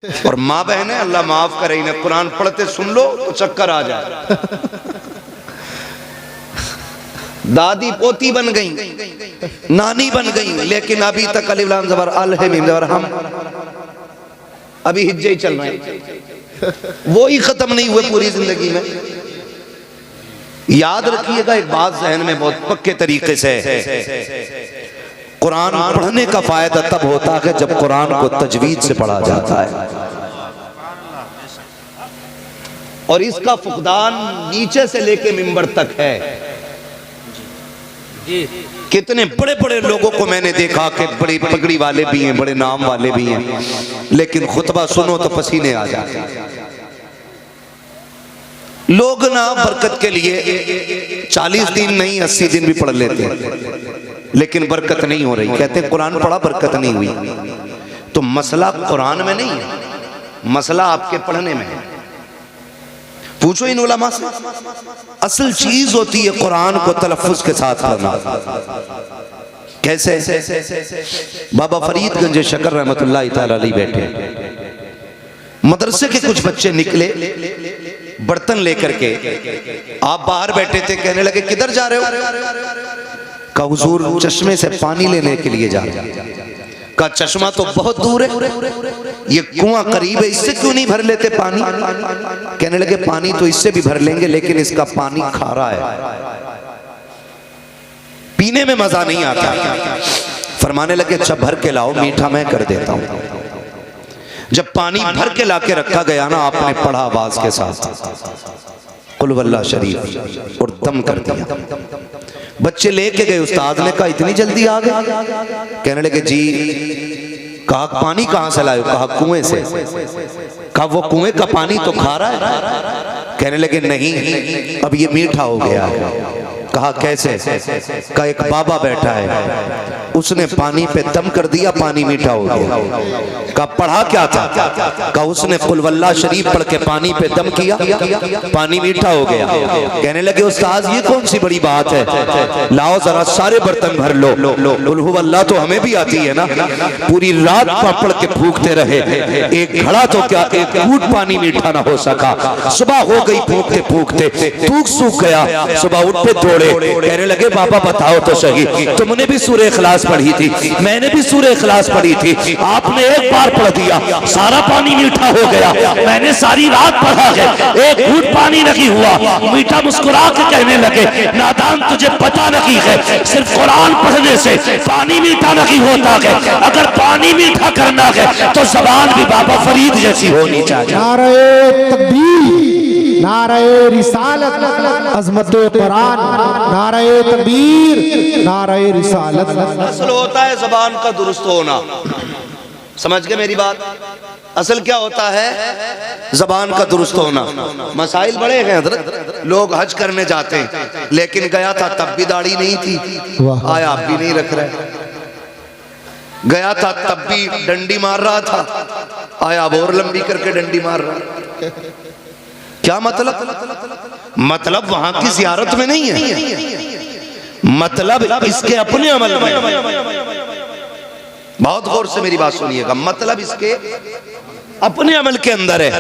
और माँ बहन है, अल्लाह माफ करे, इन्हें कुरान पढ़ते सुन लो तो चक्कर आ जाए। दादी पोती बन गई, नानी बन गई, लेकिन अभी तक अलिफ लाम ज़बर अल है मीम ज़बर हम अभी हिज्जे ही चल रहे हैं, वो ही खत्म नहीं हुए पूरी जिंदगी में। याद रखिएगा एक बात जहन में बहुत पक्के तरीके से, कुरान पढ़ने का फायदा तब होता है जब कुरान को तजवीद से पढ़ा जाता है, और इसका फुकदान नीचे से लेके मिंबर तक है। कितने बड़े बड़े लोगों को मैंने देखा कि बड़ी पगड़ी वाले भी हैं, बड़े नाम वाले भी हैं, लेकिन खुतबा सुनो तो पसीने आ जाते हैं। लोग ना बरकत के लिए 40 दिन नहीं 80 दिन भी पढ़ लेते हैं, लेकिन बरकत नहीं हो रही। कहते हैं कुरान पढ़ा बरकत नहीं हुई। तो मसला कुरान में नहीं है, मसला आपके पढ़ने में है। पूछो इन उलमा से, असल चीज होती है कुरान को तलफ्फुज के साथ पढ़ना। कैसे? बाबा फरीदगंज शकर रहमतुल्लाह तआला अलैह बैठे, मदरसे के कुछ बच्चे निकले बर्तन लेकर के, आप बाहर बैठे थे, कहने लगे किधर जा रहे हो? कहा हुजूर चश्मे से पानी लेने के लिए जा रहे हैं। कहा चश्मा तो बहुत दूर है, ये कुआं करीब है, इससे क्यों नहीं भर लेते पानी? कहने लगे पानी तो इससे भी भर लेंगे, लेकिन इसका पानी खारा है, पीने में मजा नहीं आता। फरमाने लगे अच्छा भर के लाओ, मीठा मैं कर देता हूं। जब पानी भर के लाके रखा गया ना, आपने पढ़ा आवाज के साथ कुल वल्लाह शरीफ और दम कर दिया। बच्चे लेके गए, उस्ताद ने कहा इतनी जल्दी आ गए? कहने लगे जी। कहा पानी कहां से लाए? कहा कुएं से। कहा वो कुएं का पानी तो खारा है? कहने लगे नहीं, अब ये मीठा हो गया है। कहा कैसे? कहा एक बाबा बैठा है, उसने पानी पे दम कर दिया, पानी मीठा हो गया। कहा पढ़ा क्या था? कहा उसने कुल वल्लाह शरीफ पढ़ के पानी पे दम किया, पानी मीठा हो गया। कहने लगे उस्ताद ये कौन सी बड़ी बात है, लाओ जरा सारे बर्तन भर लो। कुल हु अल्लाह तो हमें भी आती है ना, पूरी रात पढ़ के फूकते रहे, एक घड़ा तो क्या एक घूंट पानी मीठा ना हो सका। सुबह हो गई फूकते फूकते, थूक सूख गया, सुबह उठे दौड़े, कहने लगे बाबा बताओ तो सही, तुमने भी सूरह इखलास पढ़ी थी, मैंने भी सूरह इखलास पढ़ी थी, आपने एक बार पढ़ दिया सारा पानी मीठा हो गया, मैंने सारी रात पढ़ा है, एक घूंट पानी नहीं हुआ। मीठा मुस्कुरा के कहने लगे नादान तुझे पता नहीं है, सिर्फ कुरान पढ़ने से पानी मीठा नहीं होता है, अगर पानी मीठा करना है तो ज़बान भी बाबा फरीद जैसी होनी चाहिए। नारे तकबीर, नारे रिसालत, अज़मत कुरान, नारे तकबीर, नारे रिसालत। असल होता है ज़बान का दुरुस्त होना, समझ गए मेरी बात? असल क्या होता है? ज़बान का दुरुस्त होना। मसाइल बड़े हैं हज़रत, लोग हज करने जाते हैं, लेकिन गया था तब भी दाढ़ी नहीं थी, आया आप भी नहीं रख रहे, गया था तब भी डंडी मार रहा था, आया अब और लंबी करके डंडी मार रहा। क्या मतलब? मतलब वहां की ज़ियारत में नहीं है, मतलब इसके अपने अमल में। बहुत गौर से मेरी बात सुनिएगा, मतलब इसके अपने अमल के अंदर है।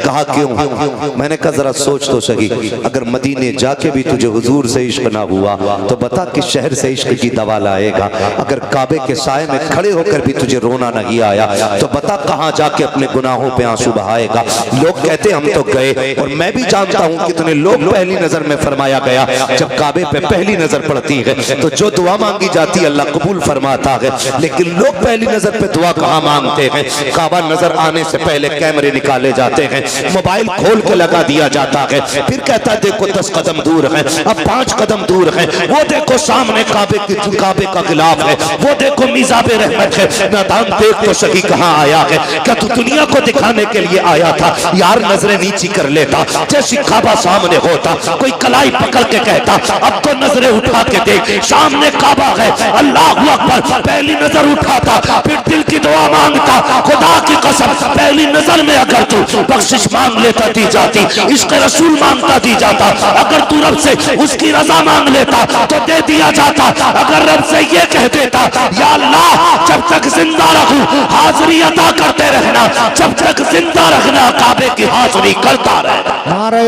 कहा क्यों? मैंने कहा जरा सोच तो सही, अगर मदीने जाके भी तुझे हुजूर से इश्क ना हुआ तो बता किस शहर से इश्क की दवा लाएगा? अगर काबे के साए में खड़े होकर भी तुझे रोना नहीं आया तो बता कहाँ जाके अपने गुनाहों पे आंसू बहाएगा? लोग कहते हम तो गए, और मैं भी जानता हूँ कितने लोग पहली नजर में फरमाया गया जब काबे पे पहली नजर पड़ती है तो जो दुआ मांगी जाती है अल्लाह कबूल फरमाता है, लेकिन लोग पहली नजर पे दुआ कहाँ मांगते हैं? काबा नजर आने से पहले कैमरे निकाले जाते हैं, मोबाइल खोल के लगा दिया जाता है, फिर कहता है देखो 10 कदम दूर है, अब 5 कदम दूर है, वो देखो सामने काबे का गिलाफ है, वो देखो मिज़ाबे रहमत है। नादान देख तो सही कहाँ आया है? क्या तू दुनिया को दिखाने के लिए आया था? यार नजरें नीची कर लेता, जैसी काबा सामने होता, कोई कलाई पकड़ के कहता अब तो नजरें उठा के देख, सामने काबा है, अल्लाह हू अकबर, पहली नजर उठाता, फिर दिल की दुआ मांगता, खुदा की कसम पहली नजर में अगर तू बख्शिश मांग लेता दी जाती, इश्क रसूल मांगता दी जाता, अगर तू रब से उसकी रजा मांग लेता तो दे दिया जाता। अगर रब से ये कह देता या अल्लाह जब तक जिंदा रहूं हाजिरी अता करते रहना, जब तक जिंदा रखना काबे की हाजिरी करता रहना। नारे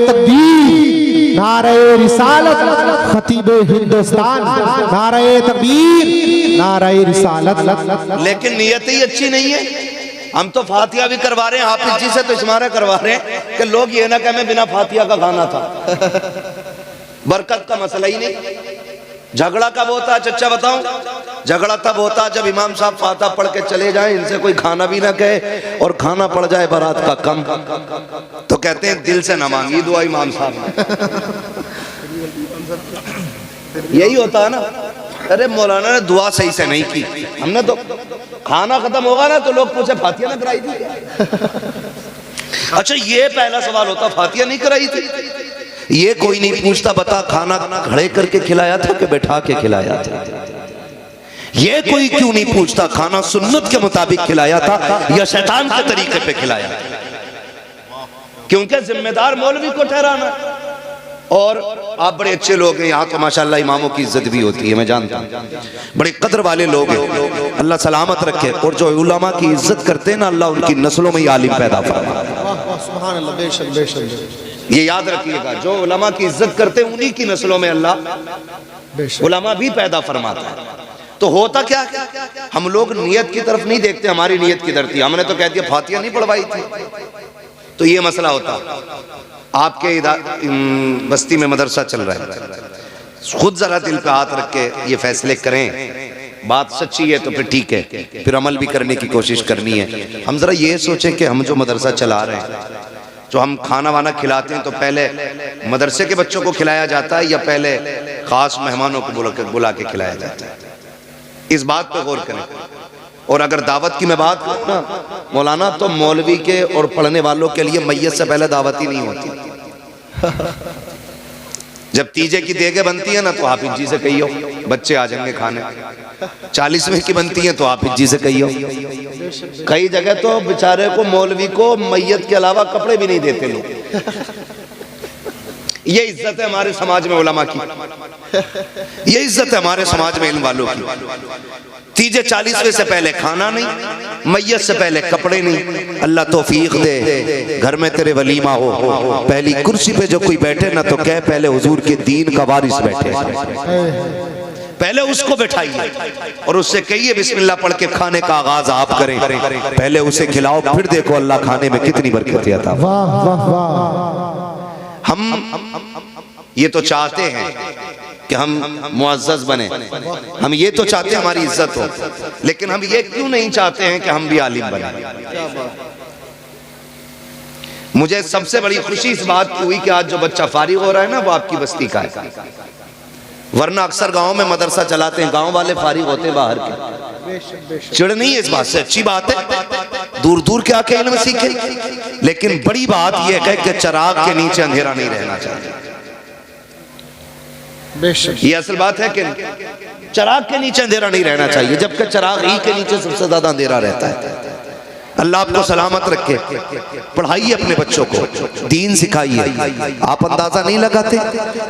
तकबीर, नारे रिसालत, खतीब हिंदुस्तान, नारे तकबीर, नारे रिसालत। लेकिन नीयत ही अच्छी नहीं है। हम तो फातिहा भी करवा रहे हैं हाफिज जी से, तो इशारा करवा रहे हैं कि लोग ये ना कहें बिना फातिहा का खाना था। बरकत का मसला ही नहीं। झगड़ा कब होता है चच्चा बताऊं? झगड़ा तब होता है जब इमाम साहब फातिहा पढ़ के चले जाएं, इनसे कोई खाना भी ना कहे और खाना पड़ जाए बारात का कम, तो कहते हैं दिल से ना मांगी दुआ इमाम साहब। यही होता है ना। अरे मौलाना ने दुआ सही से नहीं की, हमने तो खाना खत्म होगा ना तो लोग पूछे फातिहा ना कराई थी। अच्छा ये पहला सवाल होता, फातिहा नहीं कराई थी? ये कोई नहीं पूछता बता खाना खड़े करके खिलाया था कि बैठा के खिलाया था? ये कोई क्यों नहीं पूछता खाना सुन्नत के मुताबिक खिलाया था या शैतान के तरीके पे खिलाया? क्योंकि जिम्मेदार मौलवी को ठहराना। और आप बड़े अच्छे लोग हैं यहाँ तो माशाल्लाह, इमामों की इज्जत भी होती है, मैं जानता हूँ, बड़े कदर वाले लोग हैं, अल्लाह सलामत रखे। और जो उलमा की इज्जत करते हैं ना, अल्लाह उनकी नस्लों में आलिम पैदा फरमाए। ये याद रखिएगा, जो उलमा की इज्जत करते हैं उन्हीं की नस्लों में अल्लाह उलमा भी पैदा फरमाता है। तो होता क्या, हम लोग नियत की तरफ नहीं देखते, हमारी नियत किधर थी? हमने तो कह दिया फातिहा नहीं पढ़वाई थी, तो ये मसला होता। आपके बस्ती में मदरसा चल रहा है, खुद जरा दिल पे हाथ रख के ये फैसले करें, बात सच्ची है तो फिर ठीक है, फिर अमल भी करने की कोशिश करनी है। हम जरा ये सोचें कि हम जो मदरसा चला रहे हैं, जो हम खाना वाना खिलाते हैं, तो पहले मदरसे के बच्चों को खिलाया जाता है या पहले खास मेहमानों को बुला के खिलाया जाता है? इस बात पे गौर करें। और अगर दावत की मैं बात करूं ना मौलाना, तो मौलवी के और पढ़ने वालों के लिए मैयत से पहले दावत ही नहीं होती। जब तीजे की देगे बनती है ना तो हाफिज जी से कहियो बच्चे आ जाएंगे खाने। 40वें की बनती है तो हाफिज जी से कहियो। कई जगह तो बेचारे को मौलवी को मैयत के अलावा कपड़े भी नहीं देते लोग। ये इज्जत है हमारे समाज में उलमा की, ये इज्जत है हमारे समाज में इल्म वालों की। तीजे 40वें से पहले खाना नहीं, मैयत से पहले कपड़े नहीं। अल्लाह तौफीक दे, घर में तेरे वलीमा हो, पहली कुर्सी पे जो कोई बैठे ना तो कह पहले हुजूर के दीन का वारिस बैठे, पहले उसको बैठाइए और उससे कहिए बिस्मिल्लाह पढ़ के खाने का आगाज आप करें। पहले उसे खिलाओ, फिर देखो अल्लाह खाने में कितनी बरकत आता। वाह वाह वाह। हम ये तो चाहते हैं कि हम मुअज़्ज़ज़ बने, हम ये तो चाहते हैं हमारी इज्जत हो, लेकिन हम ये क्यों नहीं चाहते हैं कि हम भी आलिम बने? मुझे सबसे बड़ी खुशी इस बात की हुई कि आज जो बच्चा फारिग हो रहा है ना वो आपकी बस्ती का है। वरना अक्सर गांव में मदरसा चलाते हैं, गांव वाले फारिग होते हैं बाहर के। चिड़ नहीं है इस बात से, अच्छी बात है, दूर दूर के आके इल्म सीखे, लेकिन बड़ी बात यह है कि चिराग के नीचे अंधेरा नहीं रहना चाहिए। ये असल बात है कि चिराग के नीचे अंधेरा नहीं रहना चाहिए, जबकि चिराग ही के नीचे सबसे ज्यादा अंधेरा रहता है। अल्लाह आपको सलामत रखे। पढ़ाइए अपने बच्चों को, दीन सिखाइए। आप अंदाजा नहीं लगाते,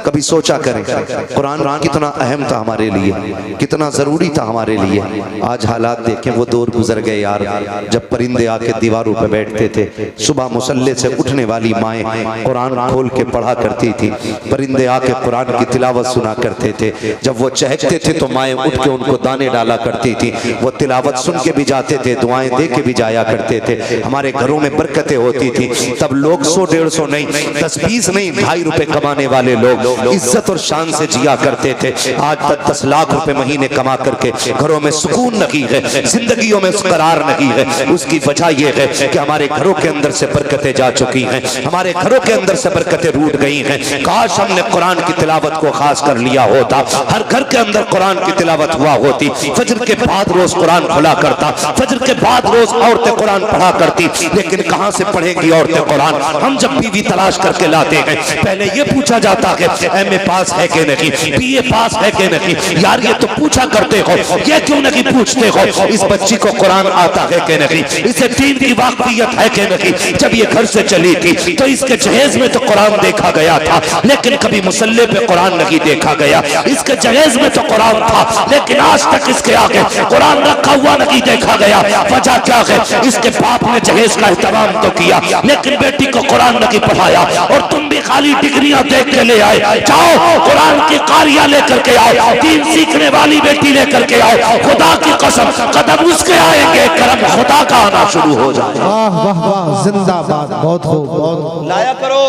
कभी सोचा करें कुरान कितना अहम था हमारे लिए, कितना जरूरी था हमारे लिए। आज हालात देखें, वो दौर गुजर गए यार जब परिंदे आके दीवारों पे बैठते थे। सुबह मुसल्ले से उठने वाली माएँ कुरान खोल के पढ़ा करती थी, परिंदे आके कुरान की तिलावत सुना करते थे। जब वो चहकते थे तो माएँ उठ के उनको दाने डाला करती थी। वो तिलावत सुन के भी जाते थे, दुआएं दे के भी जाया करते थे। हमारे घरों में बरकतें होती थी। तब लोग 100-150 नहीं, 10-20 नहीं, 2.5 रुपए कमाने वाले लोग इज्जत और शान से जिया करते थे। आज तक 10 लाख रुपए महीने कमा करके घरों में सुकून नहीं है, जिंदगियों में करार नहीं है। उसकी वजह यह है कि हमारे घरों के अंदर से बरकतें जा चुकी हैं, हमारे घरों के अंदर से बरकतें रूठ गई हैं। काश हमने कुरान की तिलावत को खास कर लिया होता, हर घर के अंदर कुरान की तिलावत हुआ होती। फजर के बाद रोज कुरान खुला करता, फजर के बाद रोज औरतें कुरान पढ़ा करती, लेकिन कहां से पढ़ेंगी औरतें कुरान? हम जब बीवी तलाश करके लाते हैं पहले ये पूछा जाता है एमए पास है कि नहीं, बीए पास है कि नहीं। यार ये तो पूछा करते हो, ये क्यों नहीं पूछते हो इस बच्ची को कुरान आता है कि नहीं, इसे दीन की वाकफियत है कि नहीं। जब ये घर से चली थी तो इसके जहेज में तो कुरान देखा गया था, लेकिन कभी मुसल्ले पे कुरान नहीं देखा गया। इसके जहेज में तो कुरान था, लेकिन आज तक इसके आगे कुरान रखा हुआ नहीं देखा गया। वजह क्या है? इसके बाप ने जहेज का एहतमाम तो किया, लेकिन बेटी को कुरान नहीं पढ़ाया। और तुम भी खाली डिग्रियां देख के ले आए। जाओ कुरान की कारियां लेकर के आओ, दीन सीखने वाली बेटी लेकर के आओ। खुदा की कसम कदम उसके आएंगे, करम खुदा का आना शुरू हो जाए। वाह वाह वाह, जिंदाबाद। बहुत खूब, बहुत लाया करो।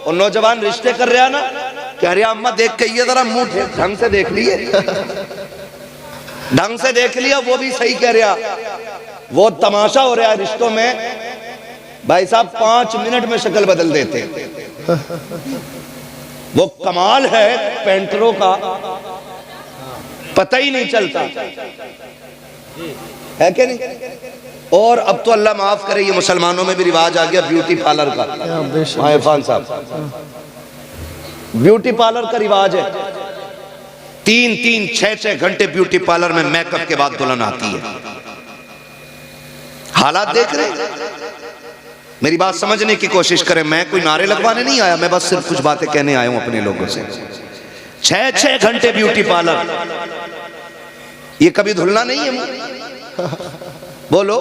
और नौजवान रिश्ते कर रहा ना, कह रहा अम्मा देख के ये जरा मुंह ढंग से देख लिए, ढंग से देख लिया। वो भी सही कह रहा, वो तमाशा हो रहा है रिश्तों में। भाई साहब 5 मिनट में शक्ल बदल देते, वो कमाल है पेंटरों का, पता ही नहीं चलता है कि नहीं। और अब तो अल्लाह माफ करे, ये मुसलमानों में भी रिवाज आ गया ब्यूटी पार्लर का। इरफान साहब, ब्यूटी पार्लर का रिवाज है। 3-3, 6-6 घंटे ब्यूटी पार्लर में मेकअप के बाद दुल्हन आती है। हालात देख रहे, मेरी बात समझने की कोशिश करें। मैं कोई नारे लगवाने नहीं आया, मैं बस सिर्फ कुछ बातें कहने आया हूं अपने लोगों से। 6-6 घंटे ब्यूटी पार्लर, ये कभी धुलना नहीं है मुंह? बोलो,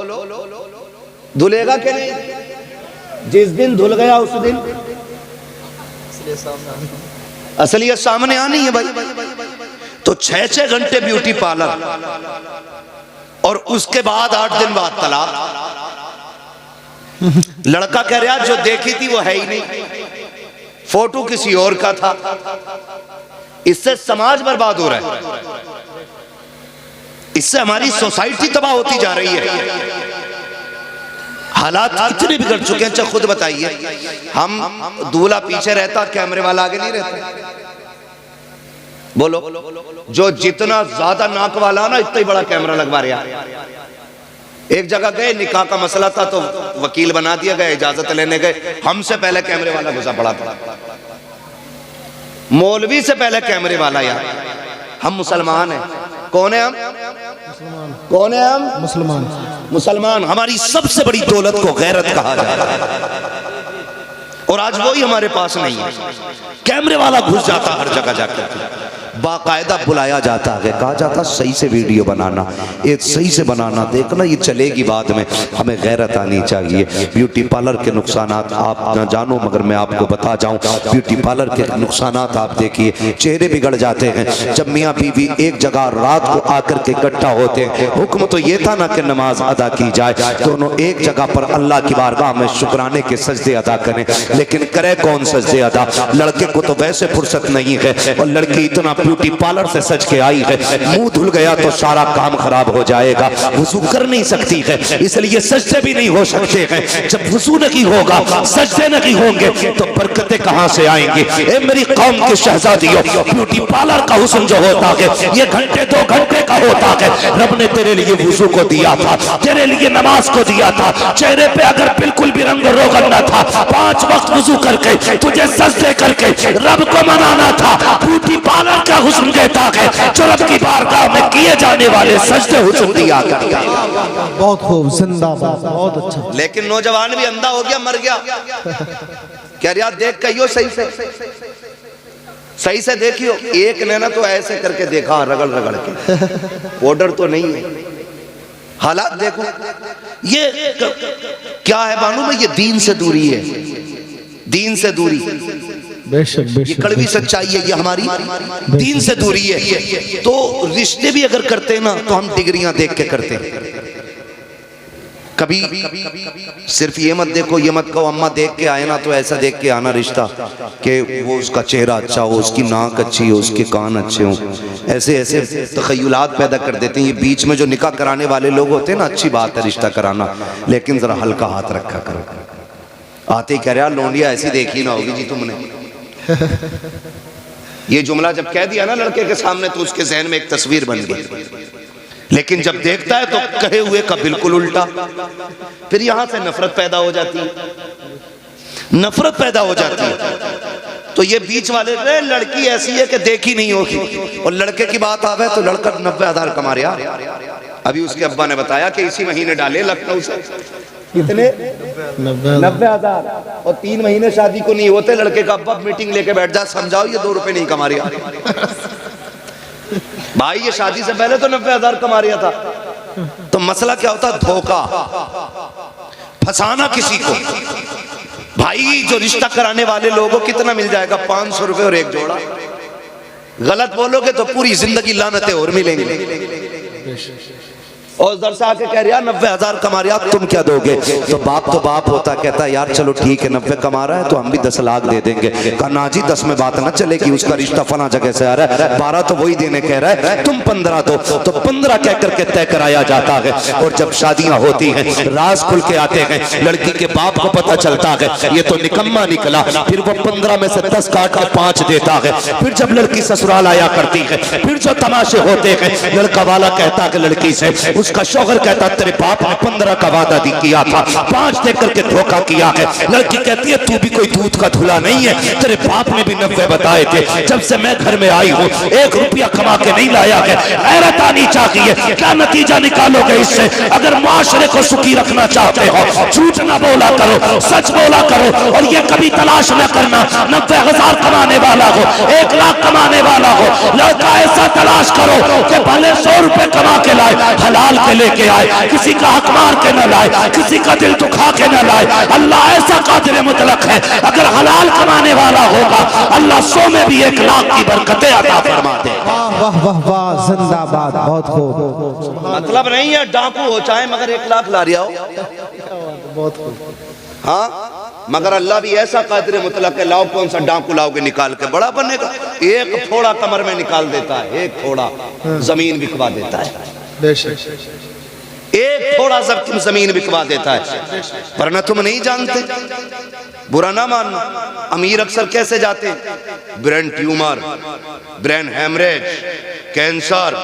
धुलेगा कि नहीं? जिस दिन धुल गया उस दिन असलियत सामने आनी है भाई। तो 6-6 घंटे ब्यूटी पार्लर, और उसके बाद 8 दिन बाद तलाक। लड़का कह रहा जो देखी थी वो है ही नहीं, फोटो किसी और का था। इससे समाज बर्बाद हो रहा है, इससे हमारी सोसाइटी तबाह होती जा रही है। हालात इतने बिगड़ चुके हैं। अच्छा खुद बताइए, हम दूल्हा पीछे रहता, कैमरे वाला आगे नहीं रहता। बोलो, जो जितना ज्यादा नाक वाला ना, इतना ही बड़ा कैमरा लगवा रहा। एक जगह गए, निकाह का मसला था तो वकील बना दिया गया, इजाजत लेने गए, हमसे पहले कैमरे वाला घुसा पड़ा था। मौलवी से पहले कैमरे वाला। यार हम मुसलमान हैं। कौन है हम? कौन है हम? मुसलमान। मुसलमान। हमारी सबसे बड़ी दौलत को गैरत कहा जाता है, और आज वही हमारे पास नहीं है। कैमरे वाला घुस जाता हर जगह जाकर, बाकायदा बुलाया जाता है, कहा जाता सही से वीडियो बनाना, ये सही से बनाना, देखना ये चलेगी बाद में। हमें गैरत आनी चाहिए। ब्यूटी पार्लर के नुकसानात आप न जानो, मगर मैं आपको बता जाऊं, ब्यूटी पार्लर के नुकसानात आप देखिए, चेहरे बिगड़ जाते हैं। जब मियाँ बीवी एक जगह रात को आकर के इकट्ठा होते हैं, हुक्म तो ये था ना कि नमाज अदा की जाए, दोनों एक जगह पर अल्लाह की बारगाह में शुक्राने के सजदे अदा करें। लेकिन करे कौन सजदे अदा? लड़के को तो वैसे फुर्सत नहीं है, और लड़की इतना ब्यूटी पार्लर से सज के आई है, मुंह धुल गया तो सारा काम खराब हो जाएगा, वुजू कर नहीं सकती है, इसलिए सजदे भी नहीं हो सकते हैं। जब वुजू नहीं होगा, सजदे नहीं होंगे, तो बरकतें कहां से आएंगी? ए मेरी कौम के शहजादियों, ब्यूटी पार्लर का हुस्न जो होता है, ये घंटे 2 घंटे का होता है। रब ने तेरे लिए वुजू को दिया था, तेरे लिए नमाज को दिया था। चेहरे पे अगर बिल्कुल भी रंग रोगन न था, 5 वक्त वुजू करके तुझे सजदे करके रब को मनाना था। ब्यूटी पार्लर का हुस्न कहता है जो रब की बारगाह में किए जाने वाले सजदे हुस्न दिया करता है। बहुत खूब, जिंदाबाद, बहुत अच्छा। लेकिन नौजवान भी अंधा हो गया, मर गया। क्या यार देख कहियो सही से, सही से देखियो। एक ने ना तो ऐसे करके देखा, रगड़ रगड़ के, ऑर्डर तो नहीं है। हालात देखो, ये क्या है बानू भाई? ये दीन से दूरी है, दीन से दूरी। बेशक ये बेशक, कड़वी सच्चाई है, ये हमारी दीन से दूरी है। तो रिश्ते भी अगर करते हैं ना, तो हम डिग्रियां देख के करते हैं। कभी सिर्फ ये मत देखो, ये मत कहो अम्मा देख के आए ना तो ऐसा देख के आना रिश्ता कि वो उसका चेहरा अच्छा हो, उसकी नाक अच्छी हो, उसके कान अच्छे हो। ऐसे ऐसे तखय्युलात पैदा कर देते हैं। ये बीच में जो निकाह कराने वाले लोग होते हैं ना, अच्छी बात है रिश्ता कराना, लेकिन जरा हल्का हाथ रखा करो। आते ही कह रहा लोंडिया ऐसी देखी ना होगी जी तुमने। ये जुमला जब कह दिया ना लड़के के सामने, तो उसके जहन में एक तस्वीर बन गई। लेकिन जब देखता है तो कहे हुए का बिल्कुल उल्टा। फिर यहां से नफरत पैदा हो जाती है, नफरत पैदा हो जाती है। तो ये बीच वाले रे लड़की ऐसी है कि देखी नहीं होगी, और लड़के की बात आवे तो लड़का 90,000 कमा रहा। अभी उसके अब्बा ने बताया कि इसी महीने डाले लखनऊ से कितने 90,000, और 3 महीने शादी को नहीं होते लड़के का अब्बा मीटिंग लेके बैठ जा, समझाओ ये 2 रुपए नहीं कमा रहा। भाई ये शादी से पहले तो 90,000 कमा रहा था। तो मसला क्या होता, धोखा, फंसाना किसी को। भाई जो रिश्ता कराने वाले लोगों कितना मिल जाएगा, 500 रुपए और एक जोड़ा। गलत बोलोगे तो पूरी जिंदगी लानतें और मिलेंगे। और उधर से आके कह रहा 90,000 कमा रहा, तुम क्या दोगे? तो बाप होता, कहता यार चलो ठीक है 90 कमा रहा है तो हम भी 10 लाख दे देंगे। कहा ना जी 10 में बात ना चलेगी, उसका रिश्ता फला जगह से आ रहा है, 12 तो वही देने कह रहा है, तुम 15 दो। तो 15 कह करके तय कराया जाता है। और जब शादियां होती हैं राज खुल के आते हैं, लड़की के बाप को पता चलता है ये तो निकम्मा निकला, फिर वो 15 में से 10 काट के 5 देता है। फिर जब लड़की ससुराल आया करती है, फिर जो तमाशे होते हैं, लड़का वाला कहता है लड़की से, उसका शौहर कहता तेरे बाप ने 15 का वादा किया था, 5 दे करके धोखा किया है। लड़की कहती है तू भी कोई दूध का धुला नहीं है, तेरे बाप ने भी 90 बताए थे, जब से मैं घर में आई हूँ 1 रुपया कमा के नहीं लाया है। गैरत आनी चाहिए। क्या नतीजा निकालोगे इससे? अगर माशरे को सुखी रखना चाहते हो, झूठ ना बोला करो, सच बोला करो। और ये कभी तलाश न करना 90,000 कमाने वाला हो, 1 लाख कमाने वाला हो, लड़का ऐसा तलाश करो कि भले 100 रुपए कमा के लाए, हलाल के लेके आए, किसी का हक मार के न लाए, किसी का दिल दुखा के न लाए। अल्लाह ऐसा कादिर मुतलक है, अगर हलाल कमाने वाला होगा अल्लाह 100 में भी 1 लाख की बरकतें अता फरमा दे। वाह वाह वाह, जिंदाबाद, बहुत खूब। मतलब नहीं है डाकू हो चाहे मगर 1 लाख ला रिया हो, बहुत खूब। हाँ मगर अल्लाह भी ऐसा कादिर मुतलक है, लाओ कौन सा डाकू लाओगे निकाल के बड़ा बनेगा। 1 थोड़ा कमर में निकाल देता है, 1 थोड़ा जमीन बिकवा देता है, एक थोड़ा सा जमीन बिकवा देता है। वरना तुम नहीं जानते, बुरा ना मानना। अमीर अक्सर कैसे जाते, brain tumour, brain haemorrhage, cancer,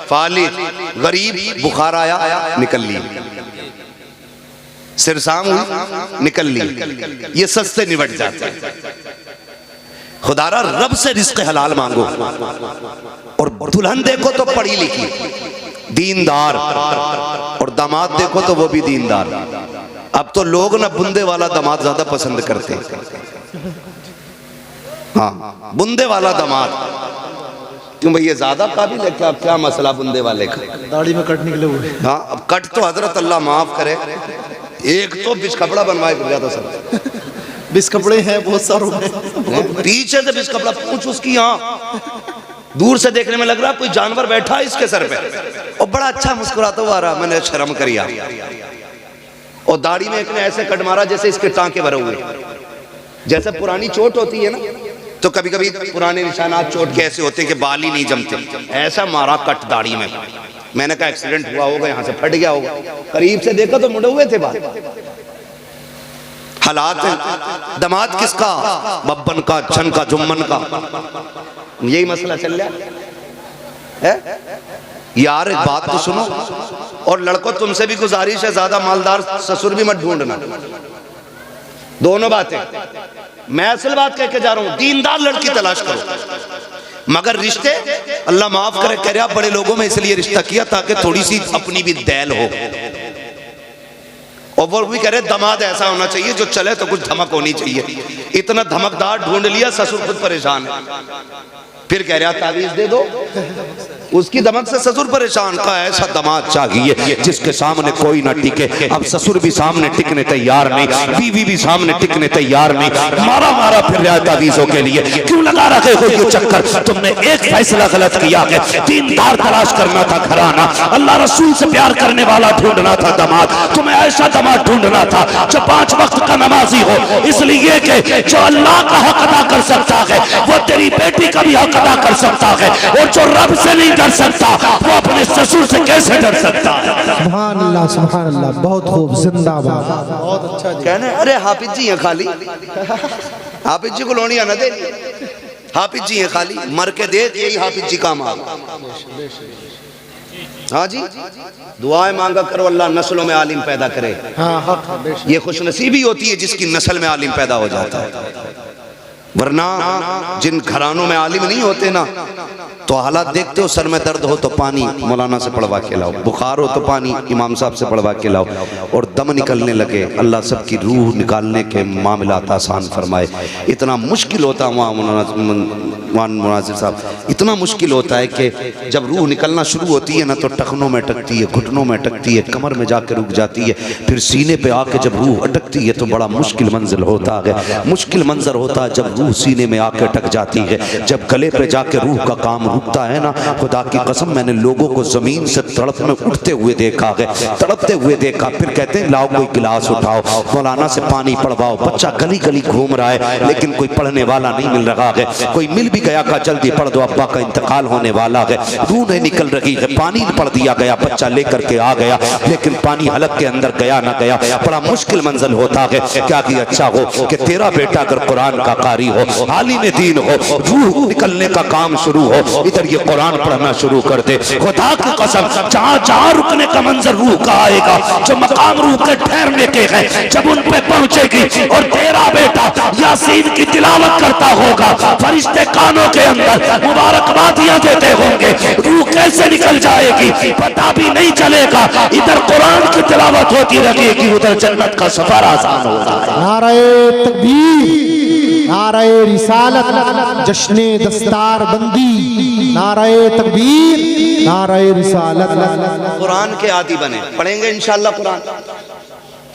फालिज। गरीब बुखार आया निकल ली, सिरसाम हुई निकल ली, ये सस्ते निबट जाते हैं। खुदारा रब से रिज़्क़ हलाल मांगो। और दुल्हन देखो तो पढ़ी लिखी, दीनदार, और दामाद देखो तो वो भी दीनदार। अब तो लोग ना बुंदे वाला दामाद ज्यादा पसंद करते हैं। हाँ बुंदे वाला दामाद, क्यों भाई ये ज्यादा काबिल है क्या? क्या मसला बुंदे वाले का? दाढ़ी में कट निकले हुए। हाँ अब कट तो हजरत अल्लाह माफ करे, एक तो बिच कपड़ा बनवाए फिर जाता सर, बिस कपड़े हैं बहुत सारे, पीछे से बिच कपड़ा पूछ उसकी, यहाँ दूर से देखने में लग रहा कोई जानवर बैठा है इसके सर पे, और बड़ा अच्छा मुस्कुराता हुआ आ रहा। मैंने शर्म करिया, और दाढ़ी में एक ने ऐसे कट मारा जैसे इसके टांके भरे हुए, जैसे पुरानी चोट होती है ना, तो कभी कभी पुराने निशानात चोट के ऐसे होते हैं कि बाल ही नहीं जमते, ऐसा मारा कट दाढ़ी में। मैंने कहा एक्सीडेंट हुआ होगा, यहाँ से फट गया होगा। करीब से देखा तो मुड़े हुए थे बाल। हालात दमाद किसका? बब्बन का, छन का, जुम्मन का, यही मसला चल रहा है। यार एक बात तो सुनो, और लड़कों तुमसे भी गुजारिश है, ज्यादा मालदार ससुर भी मत ढूंढना। दोनों बातें मैं असल बात कह के जा रहा हूं, दीनदार लड़की तलाश करो। मगर रिश्ते अल्लाह माफ करे, कह रहा बड़े लोगों में इसलिए रिश्ता किया ताकि थोड़ी सी अपनी भी दैल हो, और वो भी कह रहे दामाद ऐसा होना चाहिए जो चले तो कुछ धमक होनी चाहिए। इतना धमकदार ढूंढ लिया, ससुर खुद परेशान है। फिर कह रहा तावीज दे दो, उसकी धमक से ससुर परेशान। का ऐसा दामाद चाहिए जिसके सामने कोई ना टिके। अब ससुर भी सामने टिकने तैयार नहीं, बीवी भी सामने टिकने तैयार नहीं, मारा मारा फिर रहा तावीजों के लिए। क्यों लगा रखे हो ये चक्कर? तुमने एक फैसला गलत किया है, दीनदार तलाश करना था घराना, अल्लाह रसूल से प्यार करने वाला ढूंढना था दामाद। तुम्हें ऐसा दामाद ढूंढना था जो 5 वक्त का नमाजी हो, इसलिए कि जो अल्लाह का हक अदा कर सकता है वो तेरी बेटी का भी हक अदा कर सकता है, और जो रब से नहीं डर सकता वो अपने ससुर से कैसे डर सकता है? सुभान अल्लाह, सुभान अल्लाह, बहुत खूब, जिंदाबाद, बहुत अच्छा। कहने अरे हाफिज जी हैं खाली, हाफिज जी को लोनिया ना दे, हाफिज जी हैं खाली, मर के दे, यही हाफिज जी काम आ। हाँ जी, दुआएं मांगा करो अल्लाह नस्लों में आलिम पैदा करे। हाँ हक है, बेशक। ये खुशनसीबी होती है जिसकी नस्ल में आलिम पैदा हो जाता है, वरना जिन घरानों में आलिम नहीं होते ना, तो हालात देखते हो, सर में दर्द हो तो पानी मौलाना से पढ़वा के लाओ, बुखार हो तो पानी इमाम साहब से पढ़वा के लाओ, और दम निकलने लगे, अल्लाह सबकी रूह निकालने के मामलात आसान फरमाए। इतना मुश्किल होता है वहाँ मुनाजिर साहब, इतना मुश्किल होता है कि जब रूह निकलना शुरू होती है ना तो टखनों में अटकती है, घुटनों में अटकती है, कमर में जाकर रुक जाती है, फिर सीने पे आके जब रूह अटकती है तो बड़ा मुश्किल मंजिल होता है। मुश्किल मंजर होता है जब रूह सीने में आके अटक जाती है, जब गले पे जाके रूह का काम रुकता है ना। खुदा की कसम मैंने लोगों को जमीन से तड़प में उठते हुए देखा है, तड़पते हुए देखा, फिर कहते हैं लाओ कोई गिलास उठाओ, मौलाना से पानी पढ़वाओ। बच्चा गली गली घूम रहा है लेकिन कोई पढ़ने वाला नहीं मिल रहा है, कोई मिल भी गया का जल्दी पढ़ दो, अब्बा का इंतकाल होने वाला है, रूह नहीं निकल रही है, पानी पढ़ दिया गया, बच्चा लेकर के आ गया लेकिन पानी हलक के अंदर गया ना गया, बड़ा मुश्किल मंजिल होता है। क्या कि अच्छा हो कि तेरा बेटा अगर कुरान का कारी हो, आलिम दीन हो, रूह निकलने का काम शुरू हो, इधर ये कुरान पढ़ना शुरू कर दे। खुदा की कसम जहाँ जहाँ रुकने का मंजर रूह का आएगा, जो मकाम रूह के ठहरने के हैं, जब उन पे पहुंचेगी और तेरा बेटा यासीन की तिलावत करता होगा, फरिश्ते कानों के अंदर मुबारकबादियां देते होंगे, रूह कैसे निकल जाएगी पता भी नहीं चलेगा। इधर कुरान की तिलावत होती रहेगी, उधर जन्नत का सफर आसान होगा। नारे तकबीर, नारे रिसालत, जश्ने दस्तार बंदी, नारे तकबीर, नारे रिसालत। कुरान के आदी बने, पढ़ेंगे इंशाअल्लाह कुरान,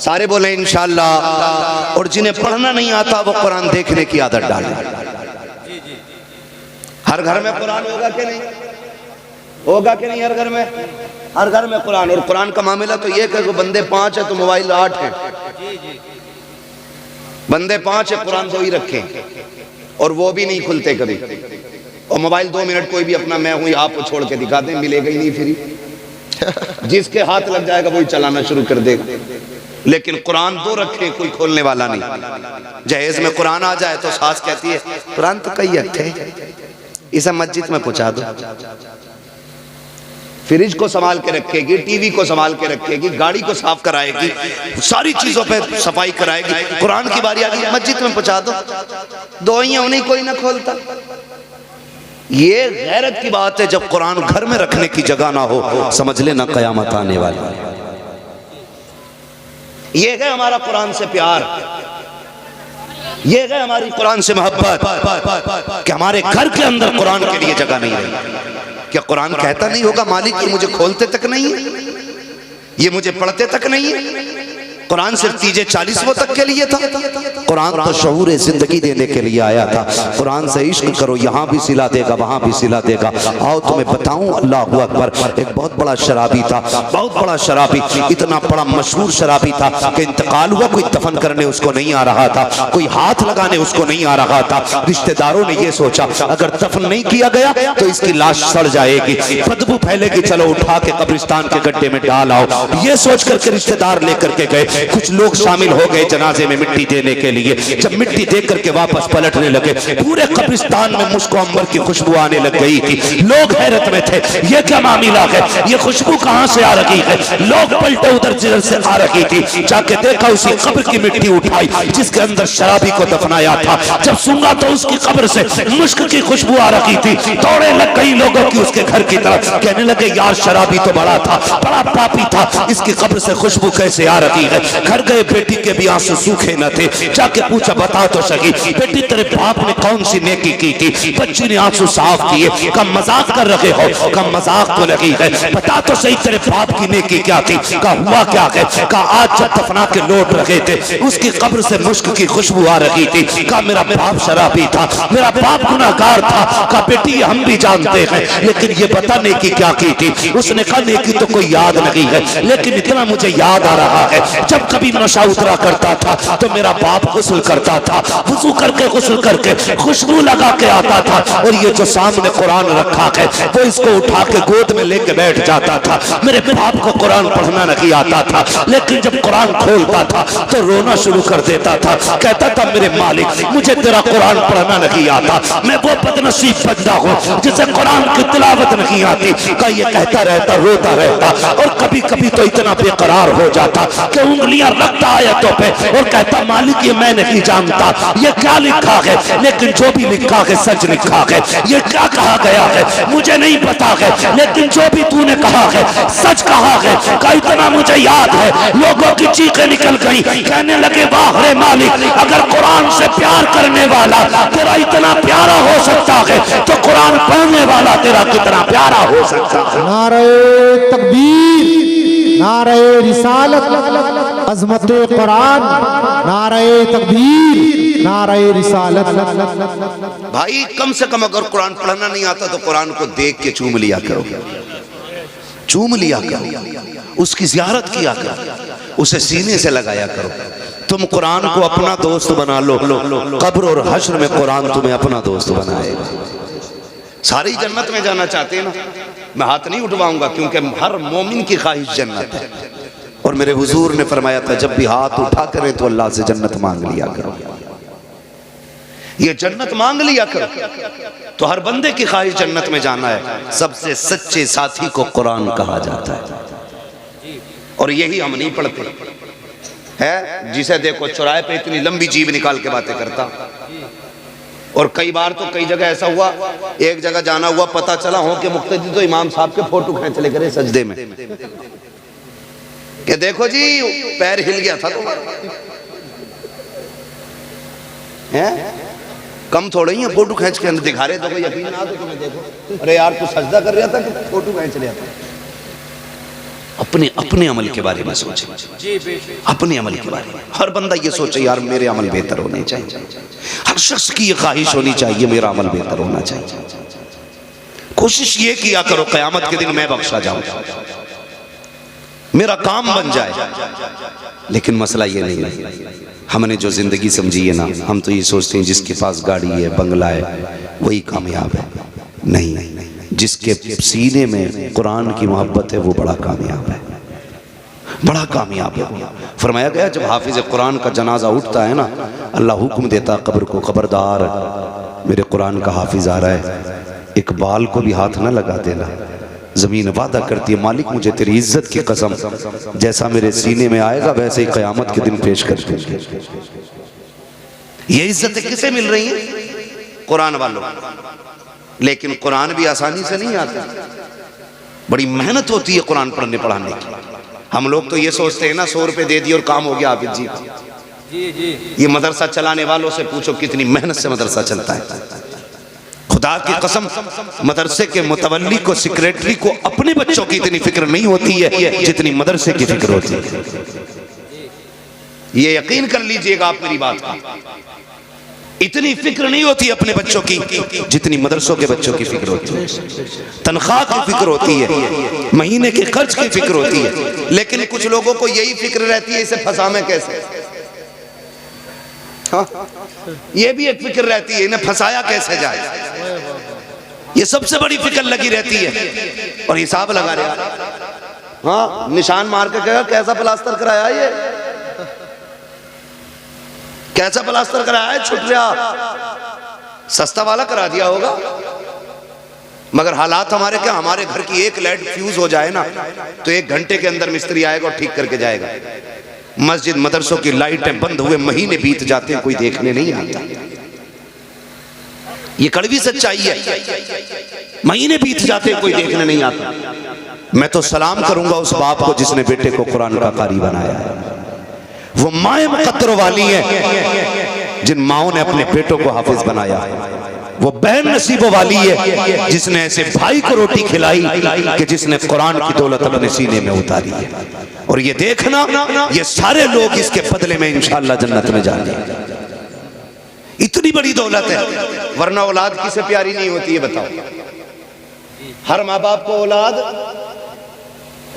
सारे बोले इंशाअल्लाह। और जिन्हें पढ़ना नहीं आता वो कुरान देखने की आदत डालें। हर घर में कुरान होगा कि नहीं, होगा कि नहीं? हर घर में, हर घर में कुरान। और कुरान का मामला तो ये कि बंदे 5 है तो मोबाइल 8 है, बंदे 5 है कुरान 2 ही रखे, और वो भी नहीं खुलते कभी। और मोबाइल 2 मिनट कोई भी अपना मैं हूं आपको छोड़ के दिखा दें, मिलेगा ही नहीं फ्री। जिसके हाथ लग जाएगा वही चलाना शुरू कर देगा। लेकिन कुरान 2 रखे, कोई खोलने वाला नहीं। जहेज में कुरान आ जाए तो सास कहती है कुरान तो कई रखे, इसे मस्जिद में पहुंचा दो। फ्रिज को संभाल के रखेगी, टीवी को संभाल के रखेगी, गाड़ी को साफ कराएगी, सारी चीजों पे सफाई कराएगी। कुरान की बारी आ गई मस्जिद में पहुंचा दो, 2 ही उन्हीं कोई ना खोलता। ये गैरत की बात है। जब कुरान घर में रखने की जगह ना हो, समझ लेना कयामत आने वाली। ये है हमारा कुरान से प्यार, ये है हमारी कुरान से मोहब्बत कि हमारे घर के अंदर कुरान के लिए जगह नहीं रही। क्या कुरान कहता नहीं होगा मालिक ये मुझे खोलते तक नहीं है, ये मुझे पढ़ते तक नहीं है? कुरान सिर्फ 40वां तक के लिए था। कुरान तो शऊर जिंदगी देने के लिए आया था। कुरान से इश्क करो, यहाँ भी सिला देगा, वहाँ भी सिला देगा। आओ तुम्हें बताऊं, अल्लाह अकबर, एक बहुत बड़ा शराबी था, बहुत बड़ा शराबी, इतना बड़ा मशहूर शराबी था कि इंतकाल हुआ, कोई दफन करने उसको नहीं आ रहा था, कोई हाथ लगाने उसको नहीं आ रहा था। रिश्तेदारों ने ये सोचा अगर दफन नहीं किया गया तो इसकी लाश सड़ जाएगी, बदबू फैलेगी, चलो उठा के कब्रिस्तान के गड्ढे में डाल आओ। ये सोच करके रिश्तेदार लेकर के गए। कुछ लोग शामिल हो गए जनाजे में मिट्टी देने के लिए। जब मिट्टी दे करके वापस पलटने लगे, पूरे कब्रिस्तान में मुश्को अंबर की खुशबू आने लग गई थी। लोग हैरत में थे, ये क्या मामला है, ये खुशबू कहां से आ रही है? लोग पलटे उधर जिधर से आ रही थी, जाके देखा उसी कब्र की मिट्टी उठाई जिसके अंदर शराबी को दफनाया था। जब सूंघा तो उसकी कब्र से मुश्क की खुशबू आ रही थी। दौड़े लग गई लोगों की उसके घर की तरफ, कहने लगे यार शराबी तो बड़ा था, बड़ा पापी था, इसकी कब्र से खुशबू कैसे आ रही है? घर गए, बेटी के भी आंसू सूखे न थे। जाके पूछा बता तो सही बेटी तेरे बाप ने कौन सी नेकी की थी? बच्ची ने आंसू साफ किए। कम मजाक कर रहे हो? कम मजाक तो नहीं है, बता तो सही तेरे बाप की नेकी क्या थी? का हुआ क्या है? का आज जब दफना के लौट रहे थे उसकी कब्र से मुश्क की खुशबू आ रही थी। का मेरा बाप शराबी था, मेरा बाप गुनाहगार था। का बेटी हम भी जानते हैं, लेकिन ये बता नेकी क्या की थी? उसने कहा नेकी तो कोई याद नहीं है, लेकिन इतना मुझे याद आ रहा है जब कभी नशा उतरा करता था तो मेरा बाप गुस्ल करता था, वुजू करके गुस्ल करके खुशबू लगा के आता था, और ये जो सामने कुरान रखा है वो इसको उठा के गोद में लेके बैठ जाता था। मेरे बाप को कुरान पढ़ना नहीं आता था, लेकिन जब कुरान खोलता था तो रोना शुरू कर देता था। कहता था मेरे मालिक मुझे तेरा कुरान पढ़ना नहीं आता, मैं वो बदनसीब बंदा हूँ जिसे कुरान की तिलावत नहीं आती। का ये कहता रहता, रोता रहता, और कभी कभी तो इतना बेकरार हो जाता कि उंगलियां रखता आयतों पे और कहता मालिक ये मैं नहीं जानता ये क्या लिखा है, लेकिन जो भी लिखा है सच लिखा है। ये क्या कहा गया है मुझे नहीं पता है, लेकिन जो भी तूने कहा है सच कहा है। का इतना मुझे याद है लोगों की चीखें निकल गई, कहने लगे वाह रे मालिक, अगर कुरान से प्यार करने वाला तेरा इतना प्यारा हो सकता है तो कुरान पढ़ने वाला तेरा कितना प्यारा हो सकता है। नारे तकबीर, नारे रिसालत, अजमत कुरान, नारे तकबीर, नारे रिसालत। भाई कम से कम अगर कुरान पढ़ना नहीं आता तो कुरान को देख के चूम लिया करो, चूम लिया करो, उसकी ज़ियारत किया करो, उसे सीने से लगाया करो। तुम कुरान को अपना दोस्त बना लो, कब्र और हश्र में कुरान तुम्हें अपना दोस्त बनाएगा। सारी जन्नत में जाना चाहते हैं ना, मैं हाथ नहीं उठवाऊंगा क्योंकि हर मोमिन की ख्वाहिश जन्नत है। और मेरे हुजूर ने फरमाया था जब भी हाथ उठा करें तो अल्लाह से जन्नत मांग लिया करो, ये जन्नत मांग लिया करो। तो हर बंदे की ख्वाहिश जन्नत में जाना है। सबसे सच्चे साथी को कुरान कहा जाता है, और यही हम नहीं पढ़ते है। जिसे देखो चौराहे पे इतनी लंबी जीभ निकाल के बातें करता। और कई बार तो कई जगह ऐसा हुआ, एक जगह जाना हुआ, पता चला हो कि मुक्तदी तो इमाम साहब के फोटो खींच ले करे सजदे में, कि देखो जी पैर हिल गया था तुम्हारा, है कम थोड़े ही है फोटो खींच के दिखा रहे, देखो यकीन ना तो तुम्हें देखो, अरे यार तू सजदा कर रहा था कि फोटो खींच रहा था। अपने अपने अमल के बारे में सोचे, अपने अमल के बारे में हर बंदा ये सोचे यार मेरे अमल बेहतर होने चाहिए। हर शख्स की ये ख्वाहिश होनी चाहिए मेरा अमल बेहतर होना चाहिए। कोशिश ये किया करो क़यामत के दिन मैं बख्शा जाऊं, मेरा काम बन जाए। लेकिन मसला ये नहीं है, हमने जो जिंदगी समझी है ना, हम तो ये सोचते हैं जिसके पास गाड़ी है बंगला है वही कामयाब है। नहीं, जिसके सीने में कुरान की मोहब्बत है वो बड़ा कामयाब है, बड़ा कामयाब है। फरमाया गया जब हाफिज कुरान का जनाजा उठता है ना, अल्लाह हुक्म देता कब्र को, खबरदार मेरे कुरान का हाफिज आ रहा है, एक बाल को भी हाथ ना लगा देना। जमीन वादा करती है मालिक मुझे तेरी इज्जत की कसम, जैसा मेरे सीने में आएगा वैसे ही क़यामत के दिन पेश कर देंगे। ये इज्जतें किसे मिल रही हैं? कुरान वालों। लेकिन कुरान भी आसानी से नहीं आता, बड़ी मेहनत होती है कुरान पढ़ने पढ़ाने की। हम लोग तो ये सोचते हैं ना 100 रुपए दे दिए और काम हो गया हाफिज जी। ये मदरसा चलाने वालों से पूछो कितनी मेहनत से मदरसा चलता है। खुदा की कसम मदरसे के मुतवल्ली को, सेक्रेटरी को अपने बच्चों की इतनी फिक्र नहीं होती है जितनी मदरसे की फिक्र होती है। ये यकीन कर लीजिएगा आप मेरी बात का, इतनी फिक्र नहीं होती अपने बच्चों की जितनी मदरसों के बच्चों की फिक्र होती है। तनख्वाह की फिक्र होती है, महीने के खर्च की फिक्र होती है। लेकिन कुछ लोगों को यही फिक्र रहती है इसे फंसावे कैसे। हाँ? ये भी एक फिक्र रहती है इन्हें फंसाया कैसे जाए, ये सबसे बड़ी फिक्र लगी रहती है। और हिसाब लगा रहे, हाँ निशान मार के कहेगा कैसा प्लास्टर कराया, ये कैसा प्लास्टर कराया है, छुट गया, सस्ता वाला करा दिया होगा। मगर हालात हमारे क्या, हमारे घर की एक लाइट फ्यूज हो जाए ना तो 1 घंटे के अंदर मिस्त्री आएगा और ठीक करके जाएगा। मस्जिद मदरसों की लाइटें बंद हुए महीने बीत जाते हैं, कोई देखने नहीं आता। ये कड़वी सच्चाई है, महीने बीत जाते हैं कोई देखने नहीं आता। मैं तो सलाम करूंगा उस बाप को जिसने बेटे को कुरान का कारी बनाया है। वो माएं मुकद्दर वाली हैं जिन माओं ने अपने बेटों को हाफिज बनाया। वो बहन नसीबों वाली है जिसने ऐसे भाई को रोटी खिलाई कि जिसने कुरान की दौलत अपने सीने में उतारी है। और ये देखना, ये सारे लोग इसके बदले में इंशाअल्लाह जन्नत में जाएंगे। इतनी बड़ी दौलत है, वरना औलाद किसे प्यारी नहीं होती है बताओ। हर माँ बाप को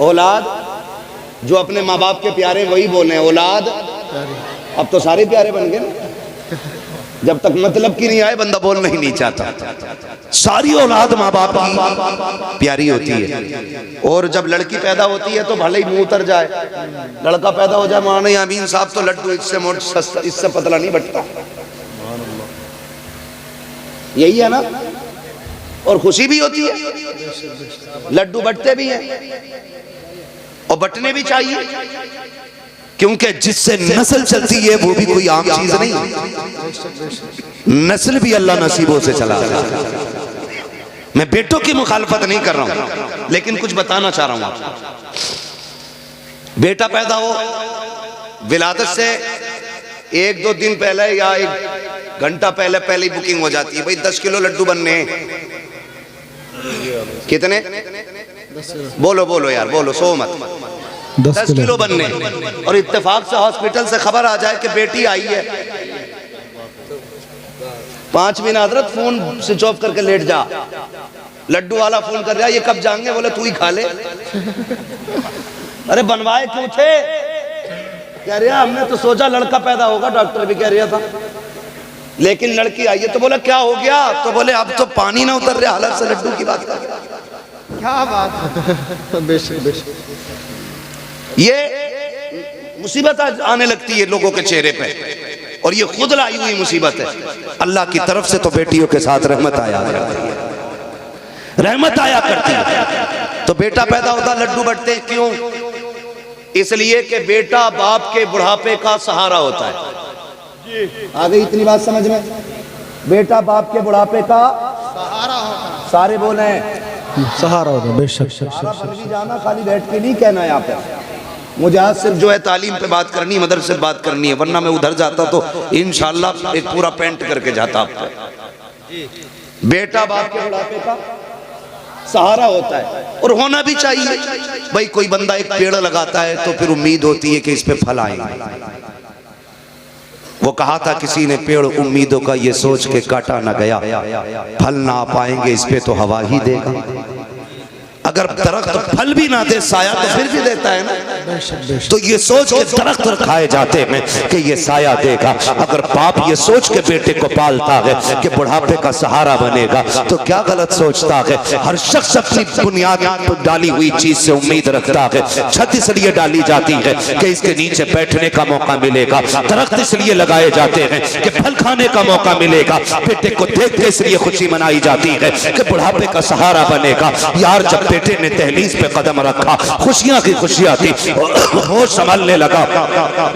औलाद जो अपने माँ बाप के प्यारे वही बोले औलाद, अब तो सारे प्यारे बन गए ना। जब तक मतलब की नहीं आए बंदा बोलना ही नहीं चाहता। सारी औलाद माँ बाप की प्यारी होती है। और जब लड़की पैदा होती है तो भले ही मुंह उतर जाए, लड़का पैदा हो जाए माने अमीन साहब तो लड्डू इससे मोट सस्ता इससे पतला नहीं बटता, यही है ना। और खुशी भी होती है, लड्डू बटते भी हैं और बटने भी चाहिए, क्योंकि जिससे नस्ल चलती है वो भी कोई आम चीज नहीं, नस्ल भी अल्लाह नसीबों से चला। मैं बेटों की मुखालफत नहीं कर रहा हूं, लेकिन कुछ बताना चाह रहा हूं। बेटा पैदा हो, विलादत से 1-2 दिन पहले या 1 घंटा पहले ही बुकिंग हो जाती है, भाई 10 किलो लड्डू बनने हैं। कितने? बोलो बोलो यार, बोलो, सो मत। 10 किलो बनने। और इत्तेफाक से हॉस्पिटल से खबर आ जाए कि बेटी आई है, 5 मिनट हजरत फोन स्विच ऑफ करके लेट जा। लड्डू वाला फोन कर रहा है, ये कब जाएंगे? बोले तू ही खा ले। अरे बनवाए क्यों थे? कह रहा हमने तो सोचा लड़का पैदा होगा, डॉक्टर भी कह रहा था, लेकिन लड़की आई है। तो बोला क्या हो गया? तो बोले अब तो पानी ना उतर रहा, हालत से लड्डू की बात कर। क्या बात। बेशक बेशक। ये मुसीबत आने लगती है लोगों के चेहरे पे, और ये खुद लाई हुई मुसीबत है। अल्लाह की तरफ से तो बेटियों के साथ रहमत आया करती है। तो बेटा पैदा होता, लड्डू बटते क्यों? इसलिए कि बेटा बाप के बुढ़ापे का सहारा होता है। आ गई इतनी बात समझ में? बेटा बाप के बुढ़ापे का सहारा होता है। सारे बोले सहारा होता है। बेशक। जाना खाली बैठ के नहीं कहना यहाँ पे। मुझे आज सिर्फ जो है तालीम पे बात करनी है, मदरसे पे बात करनी है, वरना मैं उधर जाता तो इंशाल्लाह एक पूरा पेंट करके जाता आपको। बेटा बाप के बुढ़ापे का सहारा होता है, और होना भी चाहिए। भाई कोई बंदा एक पेड़ लगाता है तो फिर उम्मीद होती है कि इस पे फल आएंगे। वो कहा था किसी ने, पेड़ उम्मीदों का ये सोच के काटा ना गया, फल ना पाएंगे इस पे तो हवा ही देगा। अगर दरख्त फल भी ना दे, साया तो फिर भी देता है ना। तो ये सोच के दरख्त रखाए जाते हैं कि ये साया देगा। अगर बाप ये सोच के बेटे को पालता है कि बुढ़ापे का सहारा बनेगा, तो क्या गलत सोचता है? हर शख्स अपनी बुनियाद पर डाली हुई चीज से उम्मीद रखता है। छत इसलिए डाली जाती है कि इसके नीचे बैठने का मौका मिलेगा, दरख्त इसलिए लगाए जाते हैं कि फल खाने का मौका मिलेगा, बेटे को देख के इसलिए खुशी मनाई जाती है कि बुढ़ापे का सहारा बनेगा। यार जब बेटे ने दहलीज पे कदम रखा, खुशियां की खुशियां थी, होश संभलने लगा,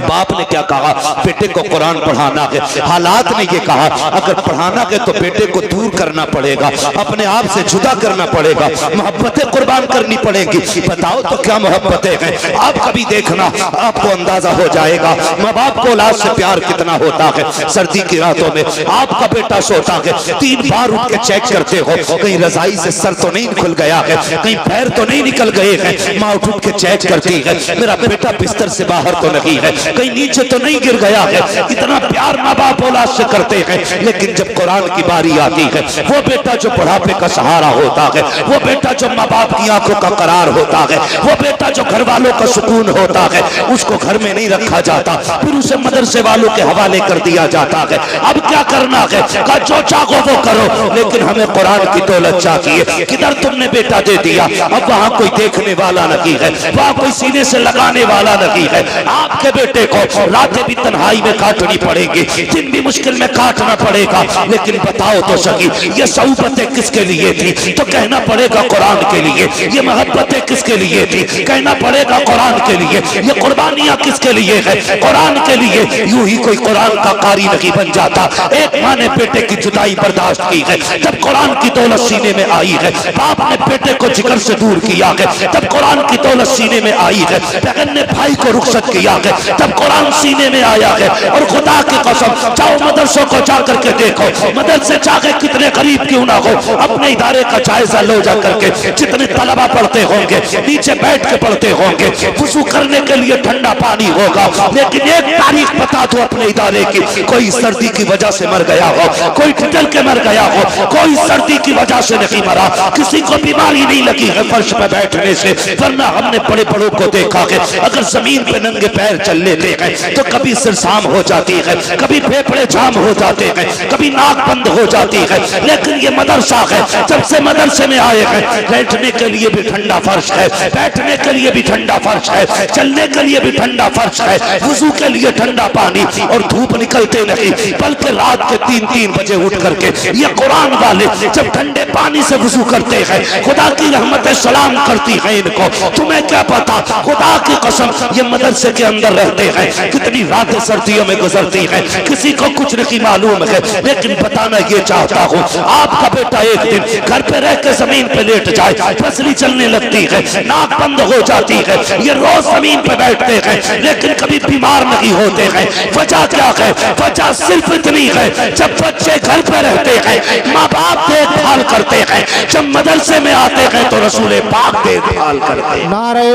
बाप ने क्या कहा? बेटे को कुरान पढ़ाना है। हालात ने ये कहा अगर पढ़ाना है तो बेटे को दूर करना पड़ेगा, अपने आप से जुदा करना पड़ेगा, मोहब्बतें कुर्बान करनी पड़ेंगी। बताओ तो क्या मोहब्बतें हैं? आप कभी देखना, आपको अंदाजा हो जाएगा माँ बाप को औलाद से प्यार कितना होता है। सर्दी की रातों में आपका बेटा सोता है, 3 बार उठ के चेक करते हो कहीं रजाई से सर तो नहीं खुल गया है, कहीं पैर तो नहीं निकल गए हैं। माँ उठ के चेक करती है मेरा बेटा बिस्तर से बाहर तो नहीं है, कहीं नीचे तो नहीं गिर गया है। इतना प्यार माँ बाप औलाद से करते हैं। लेकिन जब कुरान की बारी आती है, वो बेटा जो बुढ़ापे का सहारा होता है, वो बेटा जो माँ बाप की आंखों का करार होता है, वो बेटा जो घर वालों का सुकून होता है, उसको घर में नहीं रखा जाता, फिर उसे मदरसे वालों के हवाले कर दिया जाता है। अब क्या करना है? कहा जो चाहो वो करो, लेकिन हमें कुरान की दौलत चाहिए। किधर तुमने बेटा दे दिया, अब वहाँ कोई देखने वाला नहीं है, वहाँ कोई सीने से लगाने वाला नहीं है। आपके बेटे को रातें भी तन्हाई में काटनी पड़ेगी, दिन भी मुश्किल में काटना पड़ेगा। लेकिन बताओ तो सही, ये सोबतें किसके लिए थी? तो कहना पड़ेगा कुरान के लिए। ये मोहब्बतें किसके लिए थी? कहना पड़ेगा कुरान के लिए। ये कुर्बानियां किसके लिए है? कुरान के लिए। यूं ही कोई कुरान का कारी नहीं बन जाता। एक माँ ने बेटे की जुदाई बर्दाश्त की है, जब कुरान की दौलत सीने में आई है। बाप ने बेटे को जिगर से दूर किया है, तब कुरान की दौलत सीने में आई है। बहन ने भाई को रुखसत किया है, तब कुरान सीने में आया है। और खुदा की कसम, जाओ मदरसों को जाकर के देखो, मदरसे चाहे कितने गरीब क्यों ना हो, अपने इदारे का जायजा लो जा करके। जितने तलबा पढ़ते होंगे, नीचे बैठ के पढ़ते होंगे, वुजू करने के लिए ठंडा पानी होगा। लेकिन एक तारीख बता दो अपने इदारे की, कोई सर्दी की वजह से मर गया हो, कोई ठिठुर के मर गया हो, कोई सर्दी की वजह से नहीं मरा, किसी को बीमारी नहीं लगी है फर्श पर बैठने से। वरना हमने बड़े बड़ों को देखा देखा कि अगर जमीन पे नंगे पैर चल लेते हैं तो कभी सिरसाम हो जाती है, कभी फेफड़े जाम हो जाते हैं, कभी नाक बंद हो जाती है। लेकिन ये मदरसा है, जब से मदरसे में आए हैं बैठने के लिए भी ठंडा फर्श है, बैठने के लिए भी ठंडा फर्श है, चलने के लिए भी ठंडा फर्श है, वुजू के लिए ठंडा पानी, और धूप निकलते नहीं बल्कि रात के 3-3 बजे उठ करके ये कुरान वाले जब ठंडे पानी से वुजू करते हैं खुदा की रहमतें सलाम करती हैं इनको। तुम्हें क्या पता, खुदा की कसम ये मदरसे के अंदर रहते हैं कितनी रातें सर्दियों में गुजरती हैं, किसी को कुछ नहीं मालूम है। लेकिन बताना ये चाहता हूँ, आपका बेटा एक दिन घर पे रह के जमीन पे लेट जाए, पसली चलने लगती है, नाक बंद हो जाती है, ये रोज जमीन पे बैठते हैं लेकिन कभी बीमार नहीं होते हैं। वजह क्या है? वजह सिर्फ इतनी है, जब बच्चे घर पे रहते हैं माँ बाप देखभाल करते हैं, जब मदरसे में आते हैं तो रसूल पाक देखभाल करते हैं। नारे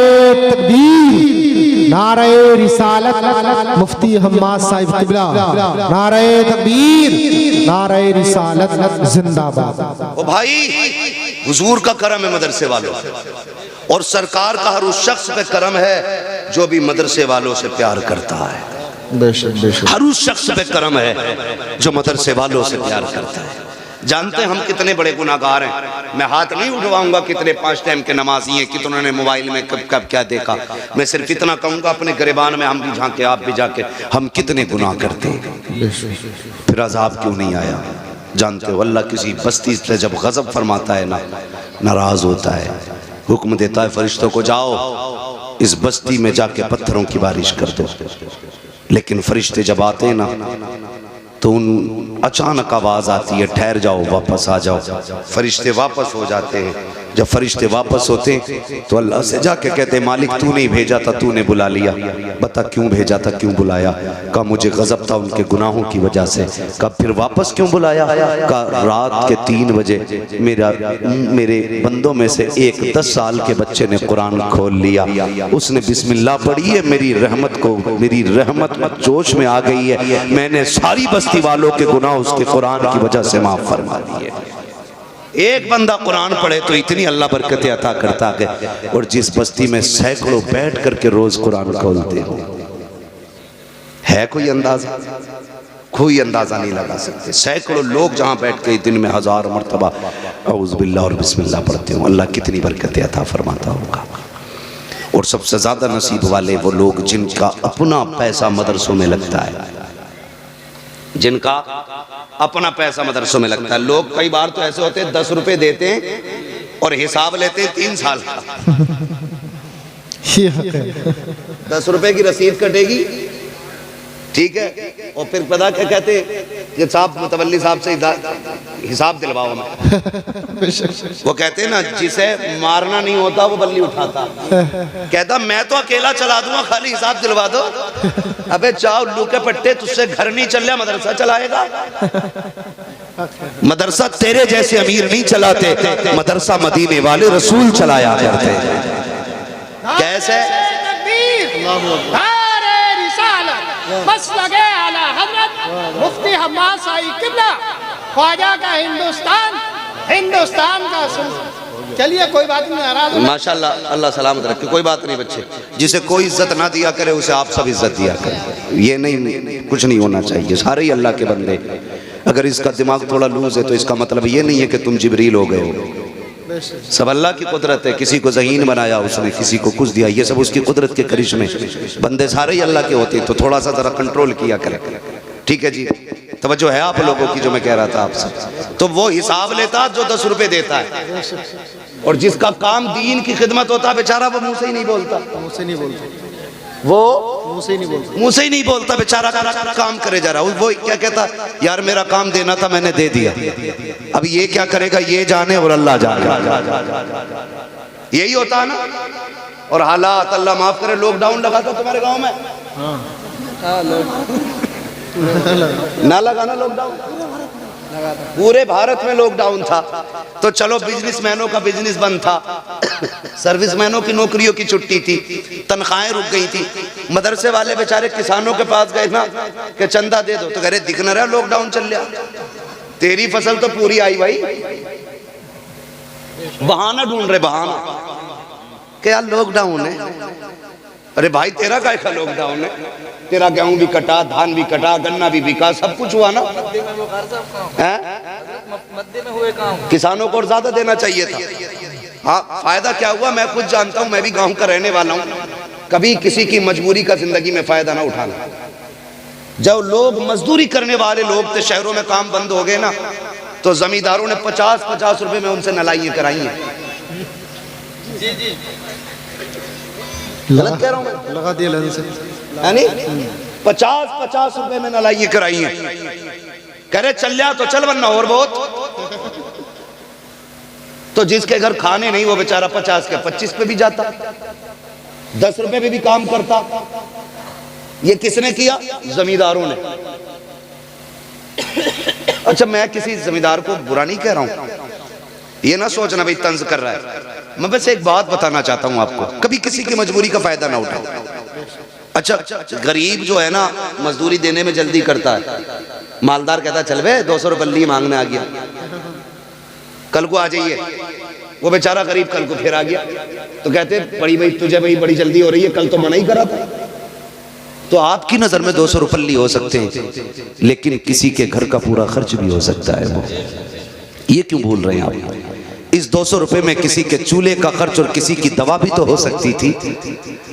तकबीर, नारे रिसालत, मुफ्ती हम्माद साहिब किबला, नारे तकबीर, नारे रिसालत जिंदाबाद। ओ भाई, हुजूर का करम है मदरसे वालों, और सरकार का हर उस शख्स पे करम है जो भी मदरसे वालों से प्यार करता है। बेशक बेशक। हर उस शख्स पे करम है जो मदरसे वालों से प्यार करता है। जानते हैं हम कितने बड़े गुनाहगार हैं। मैं हाथ नहीं उठवाऊंगा कितने 5 टाइम के नमाजी हैं, कितनों ने मोबाइल में कब कब क्या देखा। मैं सिर्फ इतना कहूंगा अपने गिरबान में हम भी झांके, आप भी जाके, हम कितने गुनाह करते हैं, फिर अजाब क्यों नहीं आया। जानते हो अल्लाह किसी बस्ती से जब गजब फरमाता है ना, नाराज होता है, हुक्म देता है फरिश्तों को जाओ इस बस्ती में जाके पत्थरों की बारिश कर दो। लेकिन फरिश्ते जब आते हैं ना तो उन अचानक आवाज आती है ठहर जाओ, वापस आ जाओ। फरिश्ते वापस हो जाते हैं। जब फरिश्ते वापस होते हैं तो अल्लाह से जाके कहते मालिक तू नहीं भेजा था, तूने बुला लिया, बता क्यों भेजा था, क्यों बुलाया। कहा मुझे गजब था उनके गुनाहों की वजह से। कहा फिर वापस क्यों बुलाया। कहा रात के 3 बजे मेरे बंदों में से एक 10 साल के बच्चे ने कुरान खोल लिया, उसने बिस्मिल्लाह पढ़ी है, मेरी रहमत जोश में आ गई है, मैंने सारी बस्ती वालों के गुनाह उसके कुरान की वजह से माफ फरमा दिए। एक बंदा कुरान पढ़े तो इतनी अल्लाह बरकतें अता करता है। और जिस बस्ती में सैकड़ों बैठ करके रोज कुरान खोलते हो, है कोई अंदाजा? कोई अंदाजा नहीं लगा सकते। सैकड़ों लोग जहां बैठ के दिन में 1000 मरतबा औज़ बिल्लाह और बिस्मिल्लाह पढ़ते हो, अल्लाह कितनी बरकतें अता फरमाता होगा। और सबसे ज्यादा नसीब वाले वो लोग जिनका अपना पैसा मदरसों में लगता है, जिनका अपना पैसा मदरसों में लगता है। लोग कई बार तो ऐसे होते हैं 10 रुपए देते हैं और हिसाब लेते हैं 3 साल का। 10 रुपए की रसीद कटेगी, ठीक है, और फिर पता क्या कहते ये साहब मुतवल्ली साहब से हिसाब दिलवाओ हमें। वो कहते हैं ना जिसे मारना नहीं होता वो बल्ली उठाता। कहता मैं तो अकेला चला दूंगा, खाली हिसाब दिलवा दो। अबे चाओ उल्लू के पट्टे, तुझसे घर नहीं चल रहा, मदरसा चलाएगा। मदरसा तेरे जैसे अमीर नहीं चलाते, मदरसा मदीने वाले रसूल चलाया करते। कैसे? मसलके आला हज़रत मुफ्ती हम्माद साहिब किबला, ख्वाजा का हिंदुस्तान का। चलिए कोई बात नहीं, नाराज माशाल्लाह, अल्लाह सलामत रखे। कोई बात नहीं बच्चे, जिसे कोई इज्जत ना दिया करे उसे आप सब इज्जत दिया करें। ये नहीं, कुछ नहीं होना चाहिए, सारे ही अल्लाह के बंदे। अगर इसका दिमाग थोड़ा लूज है तो इसका मतलब ये नहीं है कि तुम जिब्रील हो गए हो। सब अल्लाह की कुदरत है। किसी को ज़हीन बनाया उसने, किसी को कुछ दिया, ये सब उसकी कुदरत के करिश्मे। बंदे सारे ही अल्लाह के होते हैं, तो थोड़ा सा जरा कंट्रोल किया करें। ठीक है जी, तवज्जो है आप लोगों की जो मैं कह रहा था आपसे। तो वो हिसाब लेता जो 10 रुपए देता है, और जिसका काम दीन की खिदमत होता है बेचारा वो मुंह से ही नहीं बोलता, वो मुंह से ही नहीं बोलता बेचारा, काम करे जा रहा। वो क्या कहता, यार मेरा काम देना था मैंने दे दिया, अब ये क्या करेगा ये जाने और अल्लाह जाने। यही होता है ना। और हालात अल्लाह माफ करे, लॉकडाउन लगा था तुम्हारे गांव में? ना लगा ना लॉकडाउन? पूरे भारत में लॉकडाउन था। तो चलो बिजनेसमैनों का बिजनेस बंद था, सर्विसमैनों की नौकरियों की छुट्टी थी, तनख्वाहें रुक गई थी। मदरसे वाले बेचारे किसानों के पास गए ना कि चंदा दे दो, तो कह रहे दिख न रहा लॉकडाउन चल रहा, तेरी फसल तो पूरी आई भाई। बहाना ढूंढ रहे, बहाना कि यार लॉकडाउन है, अरे भाई तेरा काय का लॉकडाउन है? तेरा गेहूं भी कटा, धान भी कटा, गन्ना भी बिका, सब कुछ हुआ ना। मध्य में हुए काम किसानों को और ज्यादा देना चाहिए था। हाँ, फायदा क्या हुआ मैं खुद जानता हूं, मैं भी गांव का रहने वाला हूं। कभी किसी की मजबूरी का जिंदगी में फायदा ना उठाना। जब लोग मजदूरी करने वाले लोग थे, शहरों में काम बंद हो गए ना, तो जमींदारों ने 50-50 रुपए में उनसे नलाइयां कराई हैं। जी जी गलत कह रहा हूं मैं? लगा दिया लहन से। यानी 50-50 रुपए में नलाइयां कराई हैं। कह रहे चल जा तो चल, वरना और बहुत। तो जिसके घर खाने नहीं वो बेचारा 50 के 25 पे भी जाता, 10 रुपए पे भी काम करता। ये किसने किया? जमींदारों ने। अच्छा, मैं किसी जमींदार को बुरा नहीं कह रहा हूं, ये ना सोचना भाई तंज कर रहा है। मैं बस एक बात बताना चाहता हूं आपको, कभी किसी की मजबूरी का फायदा ना उठाओ। अच्छा, गरीब जो है ना मजदूरी देने में जल्दी करता है। मालदार कहता है चल बे 200 रुपये मांगने आ गया, कल को आ जाइए। वो बेचारा गरीब कल को फिर आ गया, तो कहते बड़ी भाई तुझे भाई बड़ी जल्दी हो रही है, कल तो मना ही करा था। तो आपकी नजर में 200 रुपये हो सकते हैं, लेकिन किसी के घर का पूरा खर्च भी हो सकता है। वो ये क्यों भूल रहे हैं आप? इस 200 रुपए में किसी के चूल्हे का खर्च और किसी की दवा भी तो हो सकती थी।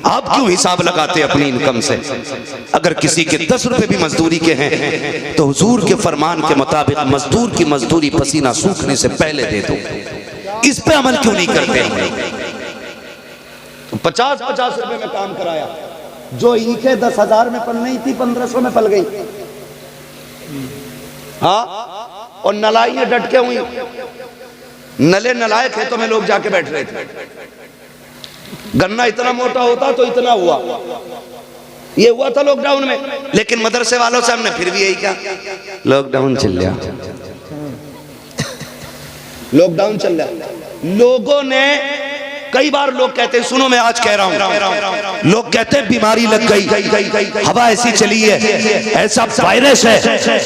आप क्यों हिसाब लगाते अपनी इनकम से? अगर किसी के 10 रुपए भी मजदूरी के हैं तो हुजूर के फरमान के मुताबिक मजदूर की मजदूरी पसीना सूखने से पहले दे दो। इस पे अमल क्यों नहीं करते? तो 50-50 रुपए में काम कराया, जो ईंखें 10,000 में पल नहीं थी 1500 में पल गई। हाँ, और नलाइयां डट के हुई। नले नलाए खेतों में लोग जाके बैठ रहे थे। गन्ना इतना मोटा होता तो इतना हुआ। ये हुआ था लॉकडाउन में, लेकिन मदरसे वालों से हमने फिर भी यही कहा लॉकडाउन चल रहा, लॉकडाउन चल रहा। लोगों ने कई बार लोग कहते हैं, सुनो मैं आज कह रहा हूं, लोग कहते हैं बीमारी लग गई, हवा ऐसी चली है, ऐसा वायरस है,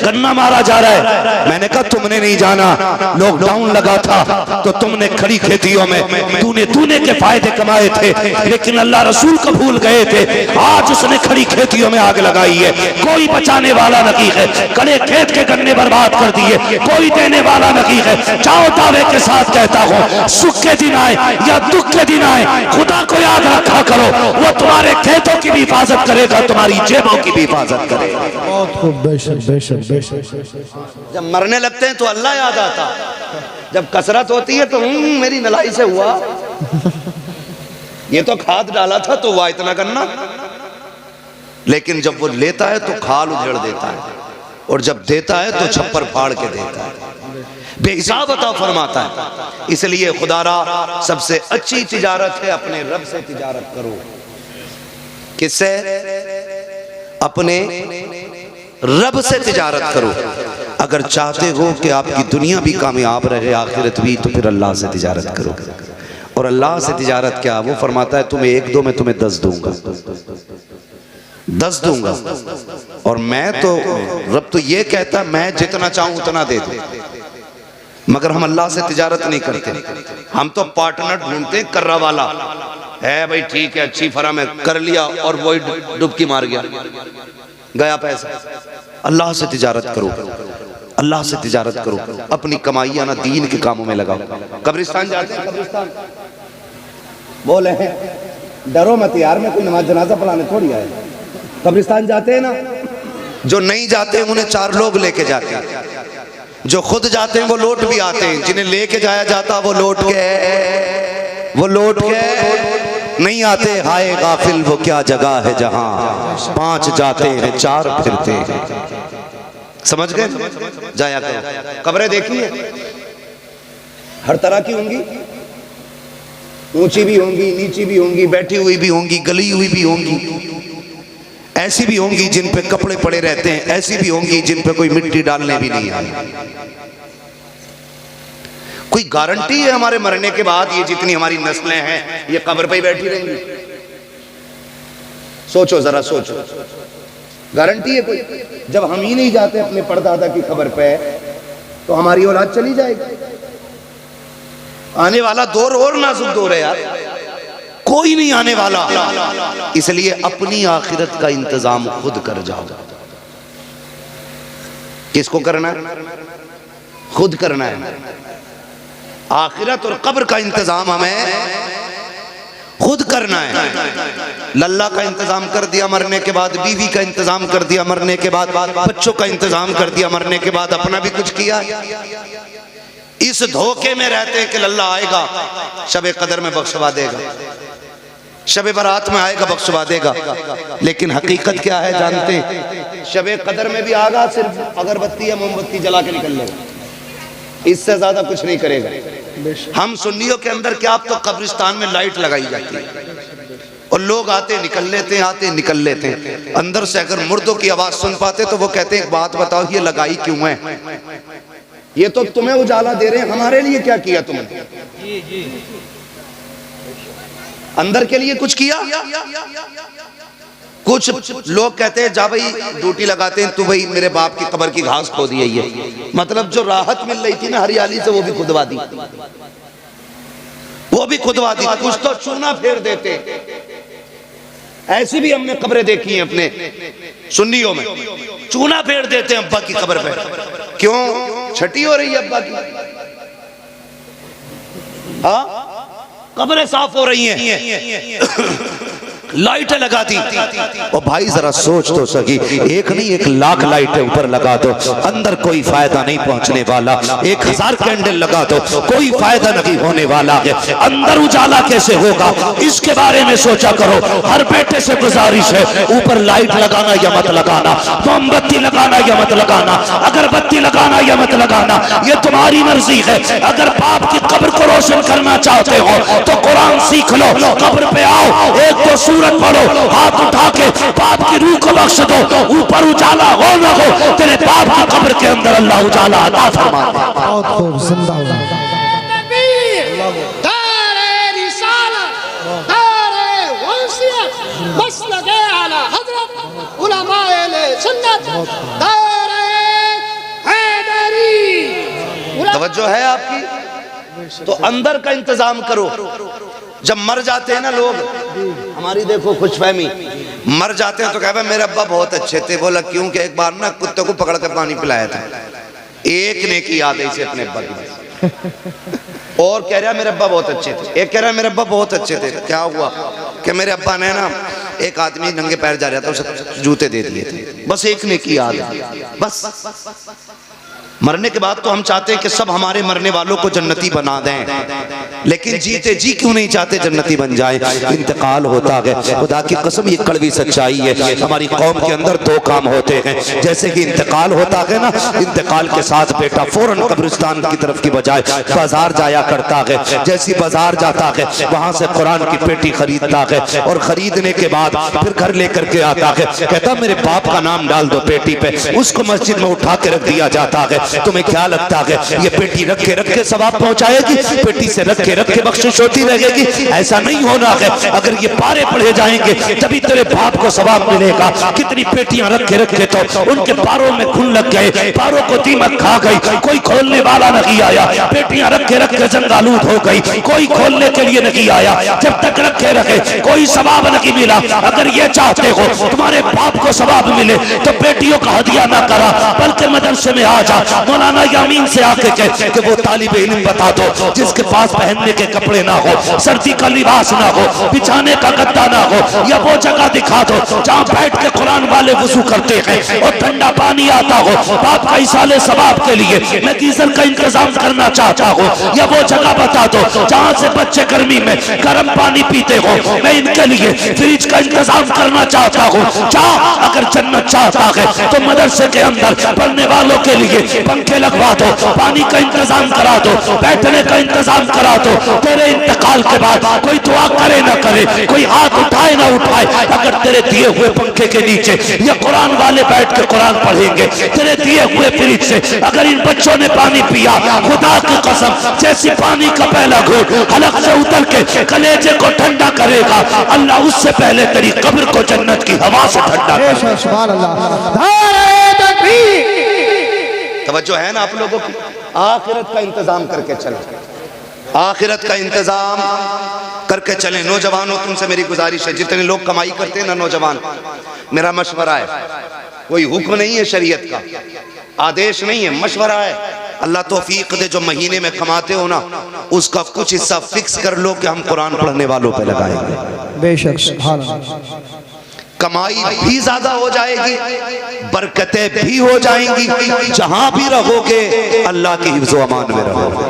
गन्ना मारा जा रहा है। मैंने कहा तुमने नहीं जाना, लॉकडाउन लगा था तो तुमने खड़ी खेतियों में तूने के फायदे कमाए थे, लेकिन अल्लाह रसूल को भूल गए थे। आज उसने खड़ी खेतियों में आग लगाई है, कोई बचाने वाला नहीं है। कड़े खेत के गन्ने बर्बाद कर दिए, कोई देने वाला नहीं है। चाहो दावे के साथ कहता हूं, सुख के दिन आए या दुख के दिन आए, खुदा को याद रखा करो, वो तुम्हारे खेतों की भी हिफाजत करेगा, तुम्हारी जेबों की भी हिफाजत करेगा। बहुत खूब, बेशक बेशक बेशक। जब मरने लगते हैं तो अल्लाह याद आता, जब कसरत होती है तो मेरी नलाई से हुआ, ये तो खाद डाला था तो हुआ इतना गन्ना। लेकिन जब वो लेता है तो खाल उधेड़ देता है, और जब देता है तो छप्पर फाड़ के देता है, बेहिसाब अता फरमाता है। इसलिए खुदारा सबसे अच्छी तिजारत है अपने रब से तिजारत करो। किससे? अपने रब से तिजारत करो। अगर चाहते हो कि आपकी दुनिया भी कामयाब रहे, आखिरत भी, तो फिर अल्लाह से तिजारत करो। और अल्लाह से तिजारत क्या? वो फरमाता है तुम्हें 1 दो, मैं तुम्हें 10 दूंगा, 10 दूंगा। और मैं तो रब तो ये कहता मैं जितना चाहूं उतना दे दूं, मगर हम अल्लाह से तिजारत नहीं करते। हम तो पार्टनर ढूंढते, कर्रा वाला है भाई, ठीक है अच्छी फराम है, कर लिया और वही डुबकी मार गया पैसा। अल्लाह से तिजारत करो, अल्लाह से तिजारत करो। अपनी कमाइयां ना दीन के कामों में लगाओ। कब्रिस्तान जाते हैं, कब्रिस्तान बोले हैं डरो मत यार, मैं कोई नमाज जनाजा पढ़ाने थोड़ी आया। कब्रिस्तान जाते हैं ना, जो नहीं जाते उन्हें 4 लोग लेके जाते हैं, जो खुद जाते हैं वो लौट भी आते हैं, जिन्हें लेके जाया जाता वो लौट के नहीं आते। हाय गाफिल वो क्या जगह है जहां 5 जाते हैं 4 फिरते हैं। समझ गए? जाया करो। कब्रें देखी है, हर तरह की होंगी, ऊंची भी होंगी, नीची भी होंगी, बैठी हुई भी होंगी, गली हुई भी होंगी, ऐसी भी होंगी जिन पे कपड़े पड़े रहते हैं, ऐसी भी होंगी जिन पे कोई मिट्टी डालने भी नहीं आई। कोई गारंटी है हमारे मरने के बाद ये जितनी हमारी नस्लें हैं ये कब्र पे ही बैठी रहेंगी? सोचो जरा, सोचो, गारंटी है कोई? जब हम ही नहीं जाते अपने परदादा की कब्र पे तो हमारी औलाद चली जाएगी। आने वाला दौर और नाजुक दौर है यार, कोई नहीं आने वाला, इसलिए अपनी आखिरत का इंतजाम खुद कर जाओ। किसको करना है? खुद करना है। आखिरत और कब्र का इंतजाम हमें खुद करना है। लल्ला का इंतजाम कर दिया, मरने के बाद बीवी का इंतजाम कर दिया, मरने के बाद बच्चों का इंतजाम कर दिया, मरने के बाद अपना भी कुछ किया। इस धोखे में रहते हैं कि लल्ला आएगा शबे कदर में बख्शवा देगा, शबे बारात में आएगा बख्शवा देगा, लेकिन हकीकत क्या है जानते हैं? शबे कदर में भी आगा सिर्फ अगरबत्ती या मोमबत्ती जला के निकल लेगा, इससे ज्यादा कुछ नहीं करेगा। हम सुन्नियों के अंदर क्या, अब तो कब्रिस्तान में लाइट लगाई जाती है और लोग आते निकल लेते हैं, आते निकल लेते हैं। अंदर से अगर मुर्दों की आवाज सुन पाते तो वो कहते हैं एक बात बताओ, ये लगाई क्यों है? ये तो तुम्हें उजाला दे रहे हैं, हमारे लिए क्या किया तुमने? अंदर के लिए कुछ किया? कुछ लोग कहते हैं जा भाई ड्यूटी लगाते हैं, तू भाई मेरे बाप की कब्र की घास खो दी है। ये मतलब जो राहत मिल रही थी ना हरियाली से, वो भी खुदवा दी, वो भी खुदवा दी। कुछ तो चूना फेर देते। ऐसी भी हमने कब्रें देखी हैं अपने सुन्नियों में, चूना फेर देते हैं अब्बा की कब्र पे। क्यों? छठी हो रही है अब्बा की, हाँ कब्रें साफ हो रही हैं, लाइटें लगा दी। और भाई जरा सोच तो सकी, एक नहीं 1,00,000 लाइटें ऊपर लगा दो, अंदर कोई फायदा नहीं पहुंचने वाला। 1000 कैंडल लगा दो, कोई फायदा नहीं होने वाला है। अंदर उजाला कैसे होगा, इसके बारे में सोचा करो। हर बेटे से गुजारिश है, ऊपर लाइट लगाना या मत लगाना, मोमबत्ती लगाना या मत लगाना, अगरबत्ती लगाना या मत लगाना, ये तुम्हारी मर्जी है। अगर बाप की कब्र को रोशन करना चाहते हो तो कुरान सीख लो, कब्र पे आओ, एक दो सूरत पढ़ो, हाथ उठा के बाप की रूह को बख्श दो। ऊपर उजाला हो न हो, तेरे बाप की कब्र के अंदर अल्लाह उजाला अता फरमा दे। बहुत खूब, जिंदाबाद। तवज्जो है आपकी? तो अंदर का इंतजाम करो। जब मर जाते हैं ना लोग, हमारी देखो खुशफहमी, मर जाते हैं तो कह मेरे अब्बा बहुत अच्छे थे। बोला क्यों? कि एक बार ना कुत्ते को पकड़ कर पानी पिलाया था। एक ने की याद है इसे अपने अब्बा की। और कह रहा मेरे अब्बा बहुत अच्छे थे, एक कह रहा मेरे अब्बा बहुत अच्छे थे। क्या हुआ? कि मेरे अब्बा ने ना, एक आदमी नंगे पैर जा रहा था, उसे जूते दे दिए थे। बस एक ने की याद है। बस मरने के बाद तो हम चाहते हैं कि सब हमारे मरने वालों को जन्नती बना दें, लेकिन जीते जी क्यों नहीं चाहते जन्नती बन जाए? इंतकाल होता है, खुदा की कसम ये कड़वी सच्चाई है। हमारी कौम के अंदर 2 काम होते हैं। जैसे कि इंतकाल होता है ना, इंतकाल के साथ बेटा फौरन कब्रिस्तान की तरफ की बजाय बाजार जाया करता है। जैसी बाजार जाता है, वहां से कुरान की पेटी खरीदता है, और खरीदने के बाद फिर घर लेकर के आता है। कहता मेरे बाप का नाम डाल दो पेटी पे, उसको मस्जिद में उठा के रख दिया जाता है। तुम्हें क्या लगता है ये पेटी रखे रखे सवाब पहुंचाएगी? पेटी से रखे रखे बख्शिश होती रहेगी? ऐसा नहीं होना है। अगर ये पारे पढ़े जाएंगे तभी तेरे बाप को सवाब मिलेगा। कितनी पेटियां रखे रखे तो उनके पारों में खून लग गए, पारों को दीमक खा गई, कोई खोलने वाला नहीं आया। पेटियां रखे रखे जंगालूद हो गई, कोई खोलने के लिए नहीं आया। जब तक रखे रखे कोई सवाब नहीं मिला। अगर ये चाहते हो तुम्हारे बाप को सवाब मिले तो पेटियों का हदिया ना करा, बल्कि मदरसे में आ जा। मौलाना यामीन से आके कह कि वो तालिब इल्म बता दो जिसके पास पहनने के कपड़े ना हो, सर्दी का लिबास ना हो, बिछाने का गद्दा ना हो, या वो जगह दिखा दो जहाँ बैठ के कुरान वाले वुजू करते हैं और ठंडा पानी आता हो। बाप का इसाले सवाब के लिए मैं गीजर का इंतजाम करना चाहता हूँ, या वो जगह बता दो जहाँ से बच्चे गर्मी में गर्म पानी पीते हो। मैं इनके लिए फ्रिज का इंतजाम करना चाहता हूँ। अगर जन्नत चाहता है तो मदरसे के अंदर पढ़ने वालों के लिए पंखे लगवा दो, पानी का इंतजाम करा दो, बैठने का इंतजाम करा दो। तेरे इंतकाल के बाद कोई दुआ करे ना करे, कोई हाथ उठाए ना उठाए, अगर तेरे दिए हुए पंखे के नीचे या कुरान वाले बैठ के कुरान पढ़ेंगे, तेरे दिए हुए फ्रिज से अगर इन बच्चों ने पानी पिया, खुदा की कसम जैसी पानी का पहला घूंट हलक से उतर के कलेजे को ठंडा करेगा, अल्लाह उससे पहले तेरी कब्र को जन्नत की हवा से ठंडा करेगा। सुभान अल्लाह। तवज्जो है ना आप लोगों की? आखिरत का इंतजाम करके चलो। आखिरत का इंतजाम करके चलें। नौजवानों, तुमसे मेरी गुजारिश है, जितने लोग कमाई करते हैं ना नौजवान, मेरा मशवरा है, कोई हुक्म नहीं है शरीयत का, आदेश नहीं है, मशवरा है। अल्लाह तौफीक दे, जो महीने में कमाते हो ना उसका कुछ हिस्सा फिक्स कर लो कि हम कुरान पढ़ने वालों पे लगाएंगे। बेशक सुभान अल्लाह। कमाई भी ज्यादा हो जाएगी, बरकतें भी हो जाएंगी, जहां भी रहोगे अल्लाह की हिफ्ज़ व अमान में रहोगे।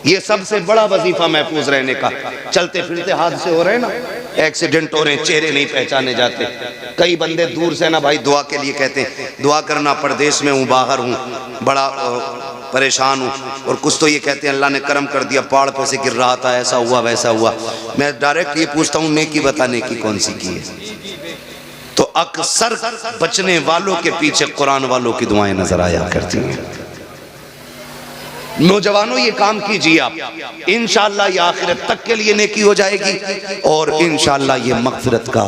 ये सबसे बड़ा वजीफा महफूज रहने का। चलते फिरते हादसे हो रहे हैं ना, एक्सीडेंट हो रहे हैं, चेहरे नहीं पहचाने जाते। कई बंदे दूर से ना भाई दुआ के लिए कहते हैं, दुआ करना, परदेश में हूँ, बाहर हूँ, बड़ा परेशान हूँ, और कुछ तो ये कहते हैं अल्लाह ने करम कर दिया, पहाड़ पे से गिर रहा था, ऐसा हुआ वैसा हुआ। मैं डायरेक्ट ये पूछता हूँ, नेकी बताने की कौन सी की है? तो अक्सर बचने वालों के पीछे कुरान वालों की दुआएं नजर आया करती हैं। नौजवानों, ये काम कीजिए आप, इंशाअल्लाह ये आखिरत तक के लिए नेकी हो जाएगी और इंशाअल्लाह ये मग़फ़िरत का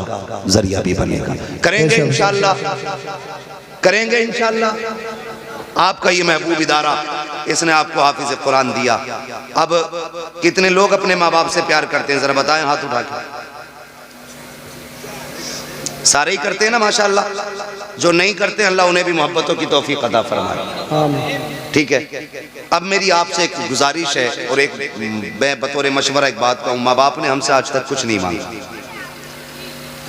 जरिया भी बनेगा। करेंगे इंशाअल्लाह, करेंगे इंशाअल्लाह। आपका ये महबूब इदारा, इसने आपको हाफिज़ कुरान दिया। अब कितने लोग अपने माँ बाप से प्यार करते हैं, जरा बताएं हाथ उठा के। सारे ही करते हैं ना माशाअल्लाह। जो नहीं करते अल्लाह उन्हें भी मोहब्बतों की तौफीक अता फरमाए। ठीक है, अब मेरी आपसे एक गुजारिश है और एक मैं बतौर मशवरा एक बात कहूँ। माँ बाप ने हमसे आज तक कुछ नहीं मांगा,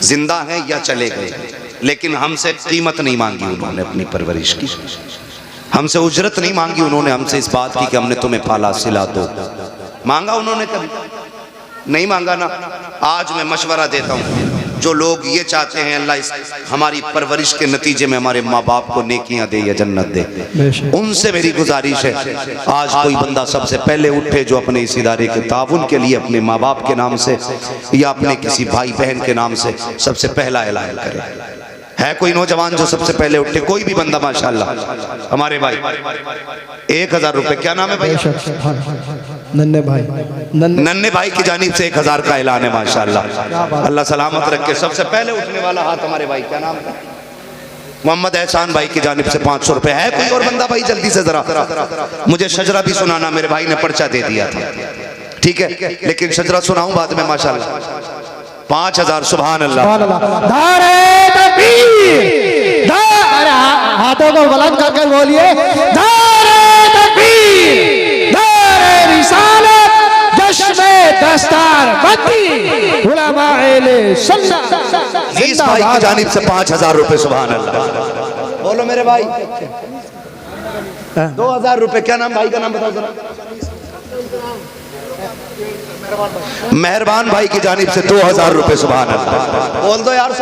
जिंदा हैं या चले गए, लेकिन हमसे कीमत नहीं मांगी उन्होंने अपनी परवरिश की, हमसे उजरत नहीं मांगी उन्होंने हमसे इस बात की कि हमने तुम्हें पाला सिला दो। मांगा उन्होंने कभी नहीं मांगा ना। आज मैं मशवरा देता हूँ, जो लोग ये चाहते हैं अल्लाह इस हमारी परवरिश के नतीजे में हमारे माँ बाप को नेकियां दे या जन्नत दे, उनसे मेरी गुजारिश है, आज कोई बंदा सबसे पहले उठे जो अपने इस इदारे के ताउन के लिए अपने माँ बाप के नाम से या अपने किसी भाई बहन के नाम से सबसे पहला ऐलान करे। है कोई नौजवान जो सबसे पहले उठे? कोई भी बंदा माशाल्लाह। हमारे भाई 1000 रुपए, क्या नाम है भाई? नन्हे भाई, नन्हे भाई की जानिब से 1000 का ऐलान है माशाल्लाह। अल्लाह सलामत रखे। सबसे पहले उठने वाला हाथ हमारे भाई, क्या नाम है? मोहम्मद एहसान भाई की जानिब से 500 रुपए। है कोई और बंदा भाई? जल्दी से जरा मुझे शजरा भी सुनाना, मेरे भाई ने पर्चा दे दिया था, ठीक है, लेकिन शजरा सुनाऊं बाद में माशाल्लाह। 5000 सुभान अल्लाह। हाथों को बुलंद करके बोलिए, इस भाई की जानिब से 5000 रुपए सुभान अल्लाह। बोलो मेरे भाई। 2000 रुपए। क्या नाम भाई का? नाम बताओ जरा। मेहरबान भाई की जानिब से 2000 रुपए सुभान अल्लाह। बोल दो यार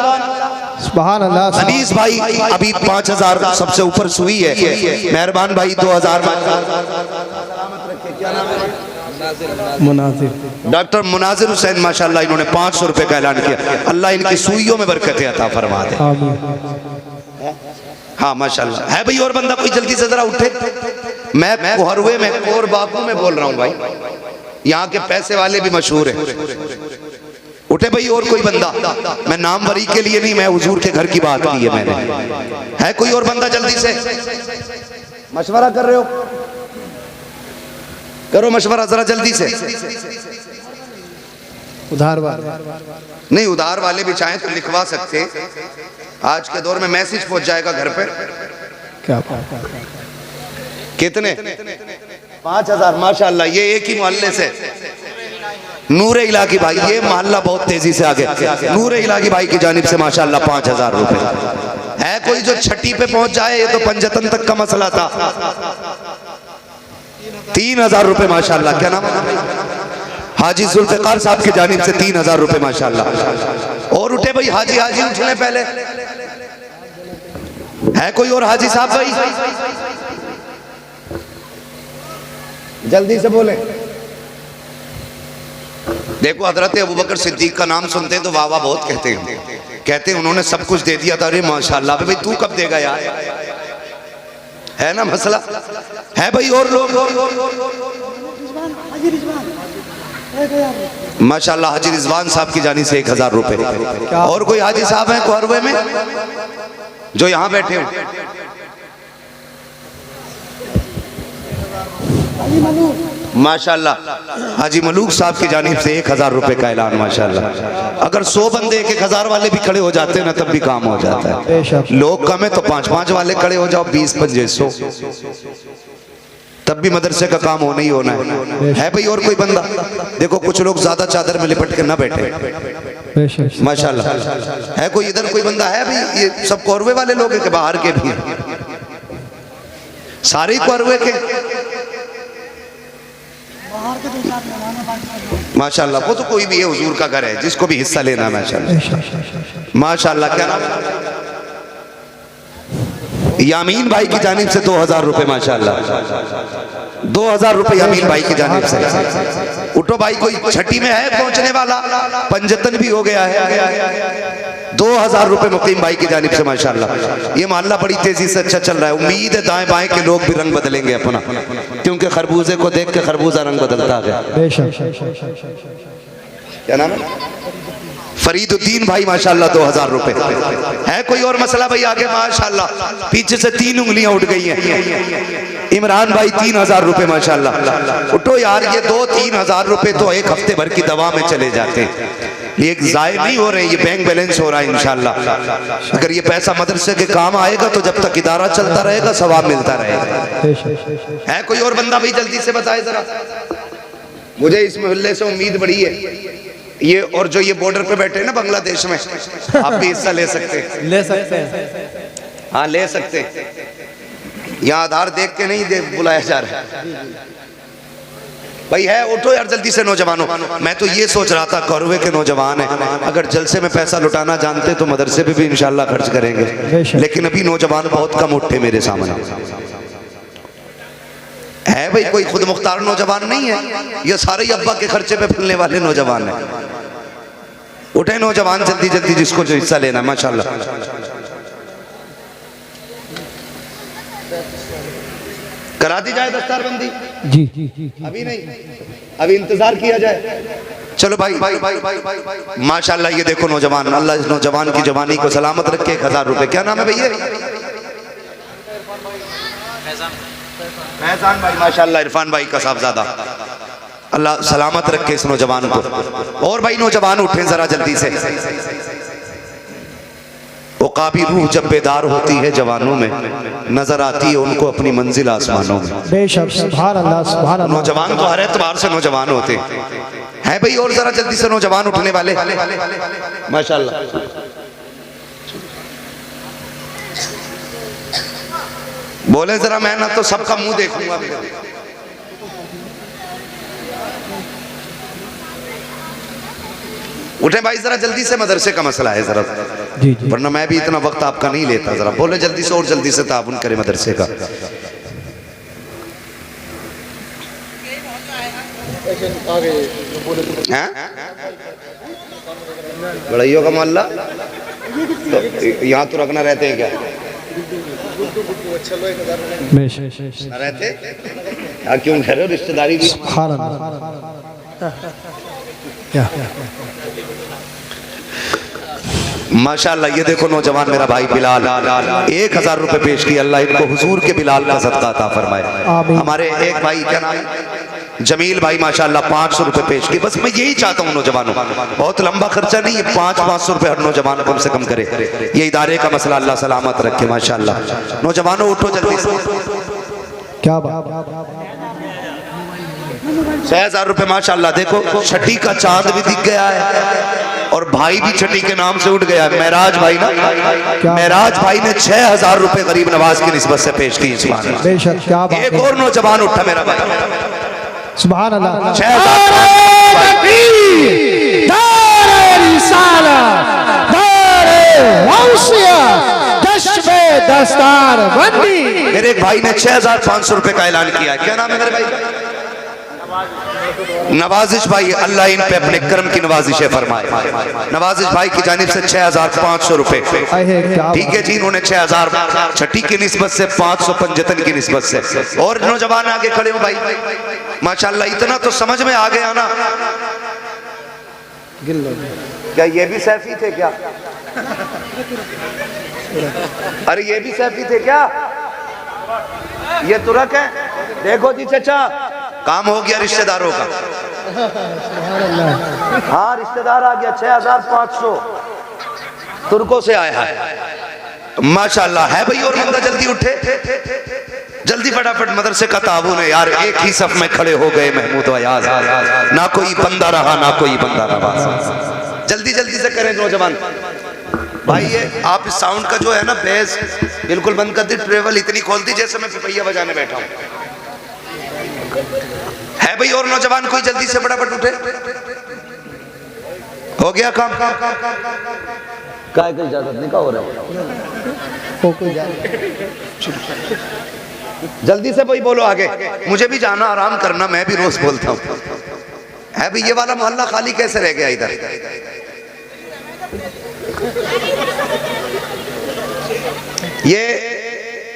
सुभान अल्लाह। अनीस भाई अभी 5000 सबसे ऊपर सुई है। मेहरबान भाई 2000। मुनाजिर डॉक्टर मुनाजिर हुसैन माशाल्लाह, इन्होंने 500 रुपए का ऐलान किया। अल्लाह इनकी सुइयों में बरकत अता फरमा दे। हाँ माशाल्लाह। है भाई और बंदा कोई? जल्दी से जरा उठे। मैं कोहरुए में कोर बापू में बोल रहा हूँ भाई, यहाँ के पैसे वाले भी मशहूर है। उठे भाई और कोई बंदा? मैं नाम वरी के लिए नहीं, मैं हुजूर के घर की बात की है मैंने। है कोई और बंदा? जल्दी से मशवरा कर रहे हो, करो मशवरा जरा जल्दी से। उधार वाले नहीं, उधार वाले भी चाहें तो लिखवा सकते। आज के दौर में मैसेज पहुंच जाएगा घर पे। क्या कितने? 5000 माशाल्लाह। ये एक ही मोहल्ले से नूरे इलाकी भाई, ये मोहल्ला बहुत तेजी से आगे। नूरे इलाकी भाई की जानिब से माशाल्लाह 5000 रुपए। है कोई जो छठी पे पहुंच जाए? ये तो पंजतन तक का मसला था। 3000 रुपए माशाल्लाह। क्या नाम? हाजी जुल्फिकार साहब की जानिब से 3000 रुपए माशाल्लाह। और उठे भाई हाजी, हाजी उठने पहले। है कोई और हाजी साहब भाई? जल्दी से बोले। देखो हजरत अबू बकर सिद्दीक का नाम सुनते हैं तो वाह वाह बहुत कहते हैं उन्होंने सब कुछ दे दिया था। अरे माशाल्लाह भाई, तू कब देगा यार? है ना मसला? है भाई और लोग? माशाल्लाह हाजी रिजवान साहब की जानी से 1000 रुपए। और कोई हाजी साहब हैं कोहरुए में जो यहाँ बैठे हो? माशाल्लाह हाजी मलूक साहब की जानिब से 1000 रुपए का ऐलान माशाल्लाह। अगर 100 बंदे 1000 वाले भी खड़े हो जाते हैं ना तब भी काम हो जाता है। लोग कम है तो 5-5 वाले खड़े हो जाओ, 20-25 तब भी मदरसे का काम होना ही होना है भाई। और कोई बंदा देखो, कुछ लोग ज्यादा चादर में लिपट के ना बैठे माशाल्लाह। है कोई इधर कोई बंदा है भाई? ये सब कोरवे वाले लोग हैं कि बाहर के भी हैं? सारे कोरवे के माशाल्लाह। वो तो कोई भी है, हुजूर का घर है, जिसको भी हिस्सा लेना है माशाल्लाह माशाल्लाह। क्या नाम? यामीन भाई की जानिब से 2000 रुपए माशाल्लाह। 2000 रुपए यामीन भाई की जानिब से। उठो भाई, कोई छठी में है पहुंचने वाला? पंजतन भी हो गया है। 2000 रुपए मुकीम भाई की जानिब से माशाल्लाह। ये मोहल्ला बड़ी तेजी से अच्छा चल रहा है। उम्मीद है दाएं बाएं के लोग भी रंग बदलेंगे अपना, क्योंकि खरबूजे को देख के खरबूजा रंग बदलता गया। क्या नाम है? फरीदुद्दीन भाई माशाल्लाह 2000 रुपए। है कोई और मसला भाई आगे? माशाल्लाह पीछे से 3 उंगलियां उठ गई हैं। इमरान भाई 3000 रुपए माशाल्लाह। उठो यार, ये 2-3 हजार रुपए तो एक हफ्ते भर की दवा में चले जाते हैं। ये जाय नहीं हो रहे, ये बैंक बैलेंस हो रहा है इंशाल्लाह। अगर ये पैसा मदरसे के काम आएगा तो जब तक इदारा चलता रहेगा सवाब मिलता रहेगा। है कोई और बंदा भाई? जल्दी से बताए जरा, मुझे इस मोहल्ले से उम्मीद बड़ी है। ये और जो ये बॉर्डर पे बैठे हैं ना बांग्लादेश में, आप भी हिस्सा ले सकते हैं। हाँ ले सकते हैं। यहाँ आधार देख के नहीं बुलाया जा रहा है भाई। है उठो यार जल्दी से नौजवानों। मैं तो ये सोच रहा था, कौरवे के नौजवान है, अगर जलसे में पैसा लुटाना जानते तो मदरसे पे भी इंशाल्लाह खर्च करेंगे, लेकिन अभी नौजवान बहुत कम उठे मेरे सामने। है भाई कोई खुद मुख्तार नौजवान नहीं है? ये सारे ही अब्बा के खर्चे पे फुलने वाले नौजवान हैं। उठे नौजवान जल्दी जल्दी, जिसको जो हिस्सा लेना माशाल्लाह। करा दी जाए दस्तारबंदी? जी अभी नहीं, अभी इंतजार किया जाए। चलो भाई माशाल्लाह। ये देखो नौजवान, अल्लाह इस नौजवान की जवानी को सलामत रखे। 1000 रुपए। क्या नाम है भैया? फैजान भाई माशाल्लाह। इरफान भाई का साहबजादा, अल्लाह सलामत रखे इस नौजवान को। और भाई नौजवान उठे जरा जल्दी से। उकाबी रूह जब बेदार होती है जवानों में, नजर आती है उनको अपनी मंजिल आसमानों में। बेशक सुभान अल्लाह सुभान अल्लाह। नौजवान तो हर एतबार से नौजवान होते हैं भाई। और जरा जल्दी से नौजवान उठने वाले माशाल्लाह। बोले जरा, मैं ना तो सबका मुंह देखूंगा। उठे भाई जरा जल्दी से, मदरसे का मसला है जरा, वरना मैं भी इतना वक्त आपका नहीं लेता। जरा बोले जल्दी से, और जल्दी से ताबुन करे मदरसे का। बड़ाइयों का मोहल्ला तो यहाँ तो रखना रहते हैं क्या? रहते क्या? क्यों कह रहे हो? रिश्तेदारी भी माशाल्लाह। ये देखो नौजवान मेरा भाई बिलाल 1000 रुपए पेश किया। अल्लाह इनको हुजूर के बिलाल का सदका अता फरमाए। हमारे एक भाई क्या नाम जमील भाई माशाल्लाह 500 रुपए पेश किए। बस मैं यही चाहता हूँ नौजवानों, बहुत लंबा खर्चा नहीं है, 500 रुपए हर नौजवान कम से कम करे। ये इदारे का मसला अल्लाह सलामत रखे माशाल्लाह। नौजवानों उठो जल्दी से। क्या बात? 6000 रुपए माशाल्लाह। देखो छठी का चांद भी दिख गया है और भाई भी छठी के नाम से उठ गया है। महराज भाई ना, महराज भाई ने 6000 रुपए गरीब नवाज की निस्बत से पेश की। बेशक क्या बात। एक और नौजवान उठा मेरा भाई सुभान अल्लाह। 6000 मेरे एक भाई ने 6500 रुपए का ऐलान किया है। क्या नाम है मेरे भाई का? नवाजिश भाई, अल्लाह इन पे अपने कर्म की नवाजिश फरमाए। नवाजिश भाई की जानिब से 6500 रुपए। ठीक है जी, इन्होंने 6000 छठी की निस्बत से, 500 पंजतन की निस्बत से। और नौजवान आगे खड़े हो भाई माशाल्लाह। इतना तो समझ में आ गया ना। क्या ये भी सैफी थे क्या? अरे ये भी सैफी थे क्या? ये तुरक है। देखो जी चचा, काम हो गया रिश्तेदारों का। हाँ रिश्तेदार आ गया 6500 तुर्कों से आया है माशाल्लाह है भाई। और बंदा जल्दी उठे, जल्दी फटाफट मदरसे का ताबून है यार। एक ही सफ में खड़े हो गए महमूद अयाज, ना कोई बंदा रहा ना कोई बंदा रहा। जल्दी जल्दी से करें नौजवान भाई। ये आप इस साउंड का जो है ना बेस बिल्कुल बंद कर दी, ट्रेवल इतनी खोल दी जैसे मैं पिपैया बजाने बैठा हूँ। है भाई और नौजवान कोई जल्दी से फटाफट उठे। हो गया काम। काय की इजाजत नहीं का हो रहा है। जल्दी से भाई बोलो आगे, मुझे भी जाना आराम करना, मैं भी रोज बोलता हूँ। है भाई ये वाला मोहल्ला खाली कैसे रह गया इधर। ये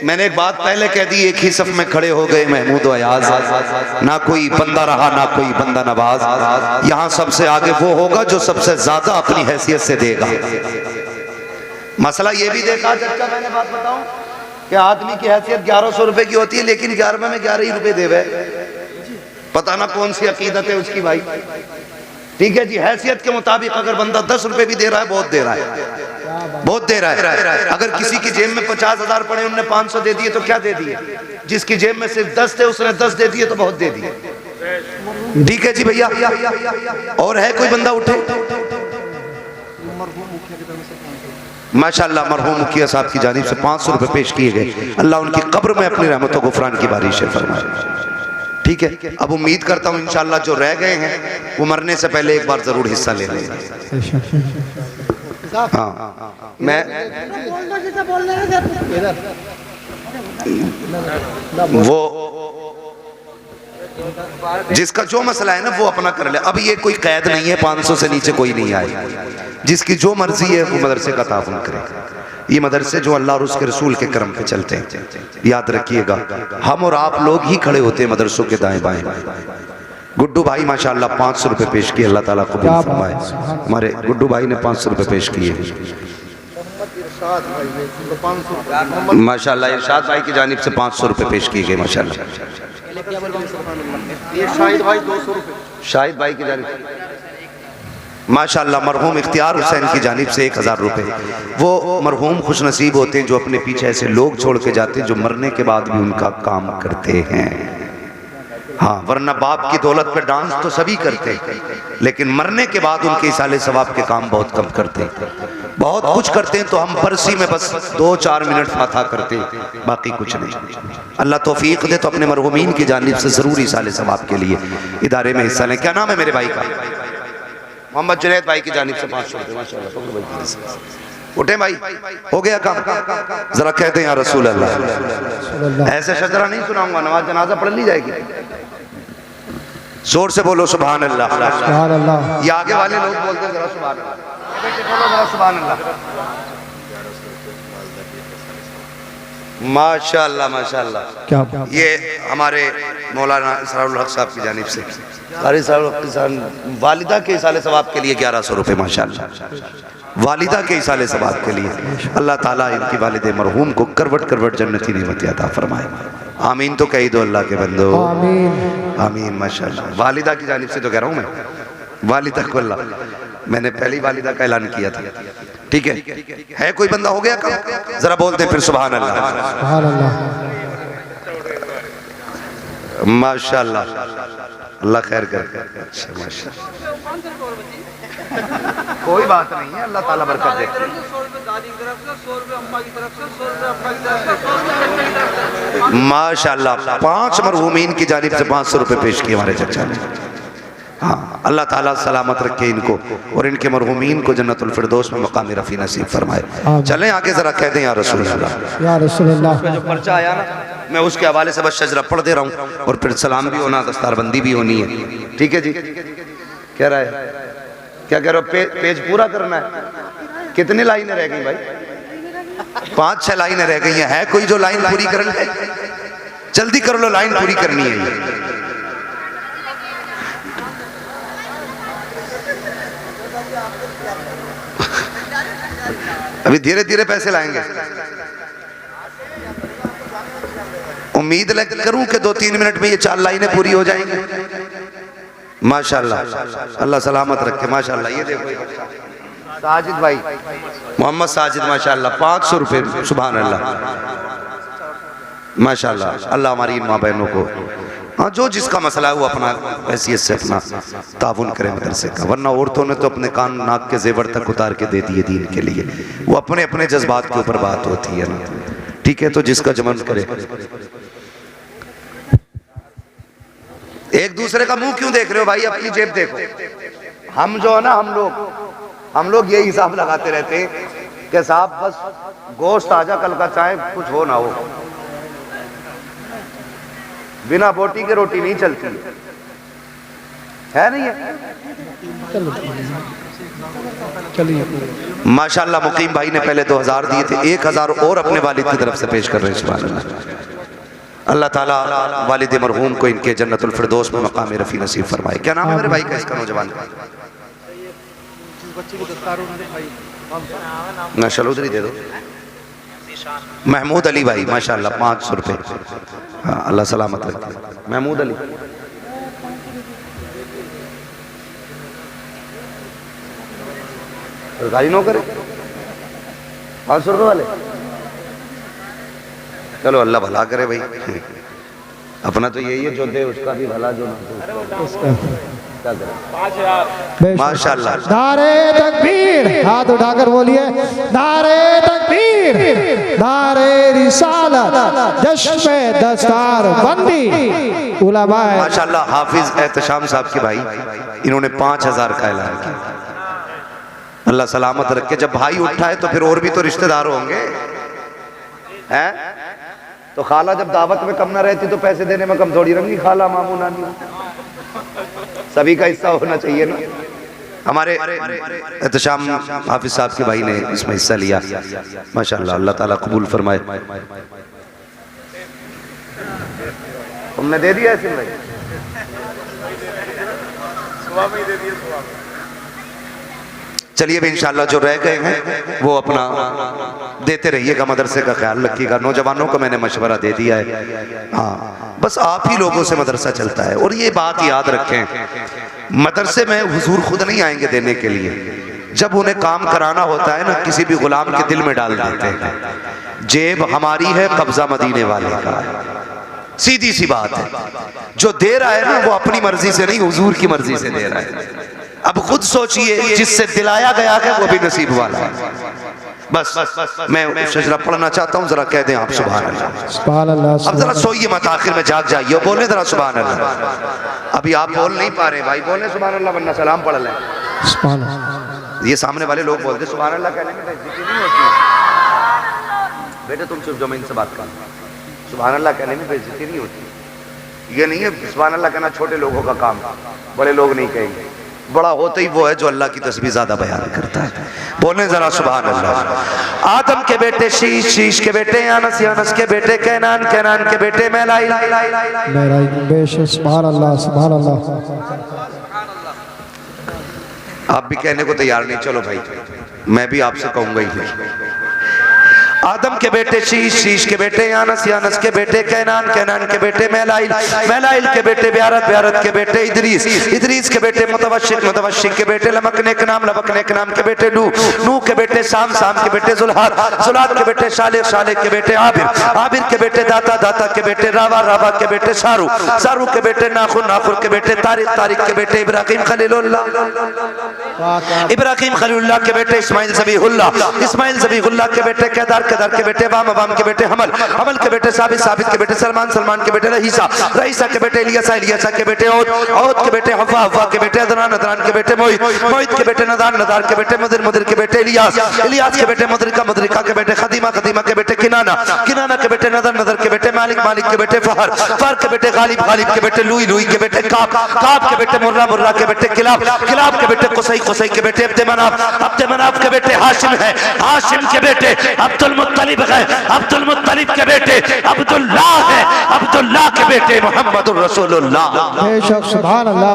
मैंने एक बात पहले कह दी, एक ही सफ में खड़े हो गए महमूद अयाज, ना कोई बंदा रहा ना कोई बंदा नवाज। यहां सबसे आगे वो होगा जो सबसे ज्यादा अपनी हैसियत से देगा। मसला ये भी देखा चर्चा, मैंने बात बताऊं कि आदमी की हैसियत 1100 रुपए की होती है, लेकिन 11वें में 11 ही रुपए देवे। पता ना कौन सी अकीदत है उसकी भाई। ठीक है जी, हैसियत के मुताबिक अगर बंदा 10 रुपए भी दे रहा है बहुत दे रहा है, बहुत दे रहा है। अगर किसी की जेब में 50,000 पड़े, उन्होंने 500 दे दिए तो क्या दे दिए। जिसकी जेब में सिर्फ 10 थे उसने 10 दे दिए तो बहुत दे दिए। ठीक है जी भैया। और है कोई बंदा उठे। माशाअल्लाह मरहूम मुखिया साहब की जानिब से 500 रुपए पेश किए गए। अल्लाह उनकी कब्र में अपनी रहमतों गुफरान की बारिश फरमाए। ठीक है, अब उम्मीद करता हूँ इंशाअल्लाह जो रह गए हैं वो मरने से पहले एक बार जरूर हिस्सा ले लेंगे। हाँ मैं वो जिसका जो मसला है ना वो अपना कर ले। अब ये कोई कैद नहीं है, 500 से नीचे कोई नहीं आए। जिसकी जो मर्जी है वो मदरसे का ताउन करे। ये मदरसे जो अल्लाह और उसके रसूल के करम पे चलते हैं, याद रखिएगा हम और आप लोग ही खड़े होते हैं मदरसों के दाएं बाएं। गुड्डू भाई माशाअल्लाह 500 रुपए पेश किए, अल्लाह ताला कबूल फरमाए। हमारे गुड्डू भाई ने 500 रुपए पेश किए माशाअल्लाह। इरशाद भाई की जानिब से 500 रुपए पेश किए गए माशाअल्लाह। शाहिद भाई की जानिब माशाअल्लाह। मरहूम इख्तियार हुसैन की जानिब से 1000 रुपए। वो मरहूम खुश नसीब होते हैं जो अपने पीछे ऐसे लोग छोड़ के जाते हैं जो मरने के बाद भी उनका काम करते हैं। हाँ, वरना बाप की दौलत पे डांस तो सभी करते हैं, लेकिन मरने के बाद उनके इसाले सवाब के काम बहुत कम करते हैं। बहुत कुछ करते हैं तो हम परसी में बस 2-4 मिनट फाथा करते हैं, बाकी कुछ नहीं। अल्लाह तौफीक दे तो अपने मरहूमीन की जानिब से जरूर इसाले सवाब के लिए इदारे में हिस्सा लें। क्या नाम है मेरे भाई का? मोहम्मद जुनैद भाई की जानिब से 500 रुपये माशाअल्लाह। उठे भाई, हो गया काम। जरा कहते हैं या रसूल अल्लाह। ऐसे शजरा नहीं सुनाऊंगा, नमाज जनाजा पढ़ ली जाएगी। जोर से बोलो सुभान अल्लाह। सुभान अल्लाह। ये आगे वाले लोग बोलते हैं जरा सुभान अल्लाह, जरा सुभान अल्लाह। माशाअल्लाह माशाअल्लाह। क्या ये हमारे मौलाना इसरारुल हक साहब की जानिब से वालिदा के इसाले सवाब के लिए 1100 रुपये माशाअल्लाह। वालिदा के इसाले सवाब के लिए अल्लाह ताला इनकी वालिदे मरहूम को करवट करवट जन्नती नेमत अता फरमाए। आमीन तो कही दो अल्लाह के बंदो, आमीन आमीन माशाअल्लाह। वालिदा की जानिब से तो कह रहा हूँ मैं, वालिदा को अल्लाह, मैंने पहली वालिदा का ऐलान किया था। ठीक है कोई बंदा हो गया काम? जरा बोलते हैं फिर सुभान अल्लाह। सुभान अल्लाह। माशाअल्लाह, अल्लाह खैर कर। अच्छा माशाअल्लाह, कोई बात नहीं है, अल्लाह ताला बरकत दे। माशाअल्लाह 5 मरहूमीन की जानिब से 500 रुपए पेश किए हमारे चचा ने। हाँ, अल्लाह ताला सलामत रखे इनको और इनके मरहूमीन को जन्नतुल फिरदौस में मकाम रफ़ी नसीब फरमाए। चलें आगे जरा कह दें या रसूल अल्लाह। या रसूल अल्लाह। जो पर्चा आया ना मैं उसके हवाले से बस शजरा पढ़ दे रहा हूँ और फिर सलाम भी होना, दस्तारबंदी भी होनी है। ठीक है जी, कह रहा है क्या कह रहे हो? पेज पूरा करना है। कितनी लाइनें रह गई भाई? 5-6 लाइनें रह गई हैं। है कोई जो लाइन पूरी करनी है? जल्दी कर लो, लाइन पूरी करनी है। अभी धीरे धीरे पैसे लाएंगे। उम्मीद करूं कि 2-3 मिनट में ये 4 लाइनें पूरी हो जाएंगी। माशाल्लाह, अल्लाह सलामत रखे। माशाल्लाह, ये देखो साजिद भाई, मोहम्मद साजिद, माशाल्लाह 500 रुपये, सुभान अल्लाह, माशाल्लाह। अल्लाह हमारी इन माँ बहनों को, हाँ, जो जिसका मसला है वो अपना हैसियत से अपना ताउन करे मदरसे का, वरना औरतों ने तो अपने कान नाक के जेवर तक उतार के दे दिए दीन के लिए। वो अपने अपने जज्बात के ऊपर बात होती है ना, ठीक है, तो जिसका जमन करे। एक दूसरे का मुंह क्यों देख रहे हो भाई, अपनी जेब देखो। हम जो है ना, हम लोग यही हिसाब लगाते रहते हैं कि साहब बस गोश्त ताजा, कल का चाहे कुछ हो ना हो, बिना बोटी के रोटी नहीं चलती है नहीं है। चलिए माशाल्लाह मुकीम भाई ने पहले 2000 दिए थे, 1000 और अपने वालिद की तरफ से पेश कर रहे हैं। सुभान अल्लाह। अल्लाह ताला वालिद मरहूम को इनके जन्नतुल फिरदौस में मकाम रफ़ी नसीब फरमाए। क्या नाम है मेरे भाई का, इसका नौजवान का? ना चलो उधर ही दे दो। महमूद अली भाई, माशाल्लाह 500 रुपये। हाँ, अल्लाह सलामत रखे। महमूद अली, सरकारी नौकर, 500 रुपये वाले। चलो अल्लाह भला करे भाई, अपना तो यही है, जो दे उसका भी भला, जो ना माशाल्लाह। नारे तकबीर, हाथ उठाकर बोलिए नारे तकबीर, नारे रिसालत, जश्न दस्तार बंदी उलमा। माशाल्लाह हाफिज एहतशाम साहब के भाई, इन्होंने 5000 का ऐलान किया। अल्लाह सलामत रखे। जब भाई उठा है तो फिर और भी तो रिश्तेदार होंगे, हैं? तो खाला जब दावत में कम ना रहती तो पैसे देने में कम थोड़ी रंगी, खाला मामू नानी सभी का हिस्सा होना चाहिए ना। हमारे एहतशाम हाफिज साहब के भाई ने इसमें हिस्सा लिया, माशाल्लाह, अल्लाह ताला कबूल फरमाए। तुमने दे दिया ऐसे भाई? चलिए भी इंशाल्लाह जो रह गए हैं वो अपना देते रहिएगा, मदरसे का ख्याल रखिएगा। नौजवानों को मैंने मशवरा दे दिया है, हाँ, बस आप ही लोगों से मदरसा चलता है। और ये बात याद रखें, मदरसे में हुजूर खुद नहीं आएंगे देने के लिए, जब उन्हें काम कराना होता है ना, किसी भी गुलाम के दिल में डाल देते हैं। जेब हमारी है, कब्जा मदीने वाले का है, सीधी सी बात है। जो दे रहा है ना वो अपनी मर्जी से नहीं, हुजूर की मर्जी से दे रहा है। अब खुद सोचिए, जिससे दिलाया गया है वो भी नसीब वाला है। बस मैं शजरा पढ़ना चाहता हूँ, जरा कह दें आप सुभान अल्लाह। सुभान अल्लाह। अब जरा सोइए मत, आखिर में जाग जाइए, बोले जरा सुभान अल्लाह। अभी आप बोल नहीं पा रहे भाई, बोले सुभान अल्लाह, वरना सलाम पढ़ लें। सुभान अल्लाह। ये सामने वाले लोग बोलते सुभान अल्लाह कहने में बेइज्जती नहीं होती। बेटे तुम चुप जाओ, मैं इनसे बात कर। सुभान अल्लाह कहने में बेइज्जती नहीं होती। ये नहीं है सुभान अल्लाह कहना छोटे लोगों का काम, बड़े लोग नहीं कहेंगे। बड़ा होता ही वो है जो अल्लाह की तस्बीह ज्यादा बयान करता है। बोले जरा सुभान अल्लाह। आदम के बेटे शीश, शीश के बेटे अनस, अनस के बेटे कैनान, कैनान के बेटे मैलाई, बेशक। सुभान अल्लाह, सुभान अल्लाह। आप भी कहने को तैयार नहीं, चलो भाई मैं भी आपसे कहूंगा ही। आदम के बेटे शीश, शीश के बेटे यानस, यानस के बेटे कैनान, कैनान के बेटे मैलाइल, मैलाइल के बेटे ब्यारत, ब्यारत के बेटे इदरीस, इदरीस के बेटे मुतवश्शिक, मुतवश्शिक के बेटे लमकने के नाम, लमकने के नाम के बेटे नूह, नूह के बेटे शाम, शाम के बेटे जुल्हाद, जुल्हाद के बेटे शालिक, शालिक के बेटे आबिर, आबिर के बेटे दाता, दाता के बेटे रावा, रावा के बेटे शारू, शारू के बेटे नाखुर, नाखुर के बेटे तारिक, तारिक के बेटे इब्राहिम खलीलुल्लाह, इब्राहिम खलीलुल्लाह के बेटे इस्माइल ज़बीहुल्लाह, इस्माइल ज़बीहुल्लाह के बेटे केदार, केदार के बेटे वाम, वाम के बेटे हमल, हमल के बेटे साबित, साबित के बेटे सलमान, सलमान के बेटे रहीसा, रहीसा के बेटे इलियासा, इलियासा के बेटे औद, औद के बेटे हवा, हवा के बेटे अदनान, अदनान के बेटे मोहित, मोहित के बेटे नदान, नदान के बेटे मुदिर, मुदिर के बेटे इलियास, इलियास के बेटे मुदरिका, मुदरिका के बेटे खदीमा, खदीमा के बेटे किनाना, किनाना के बेटे नदर, नदर के बेटे मालिक, मालिक के बेटे फहर, फहर के बेटे गालिब, गालिब के बेटे लुई, लुई के बेटे काब, काब के बेटे मुर्रा, मुर्रा के बेटे किलाब, किलाब के बेटे कुसै, कुसै के बेटे अब्द मनाफ, अब्द मनाफ के बेटे हाशिम है, हाशिम के बेटे अब्दुल मुत्तलिब है, अब्दुल मुत्तलिब के बेटे अब्दुल्लाह है, अब्दुल्लाह के बेटे मोहम्मदुर रसूलुल्लाह। बेशक। सुभान अल्लाह।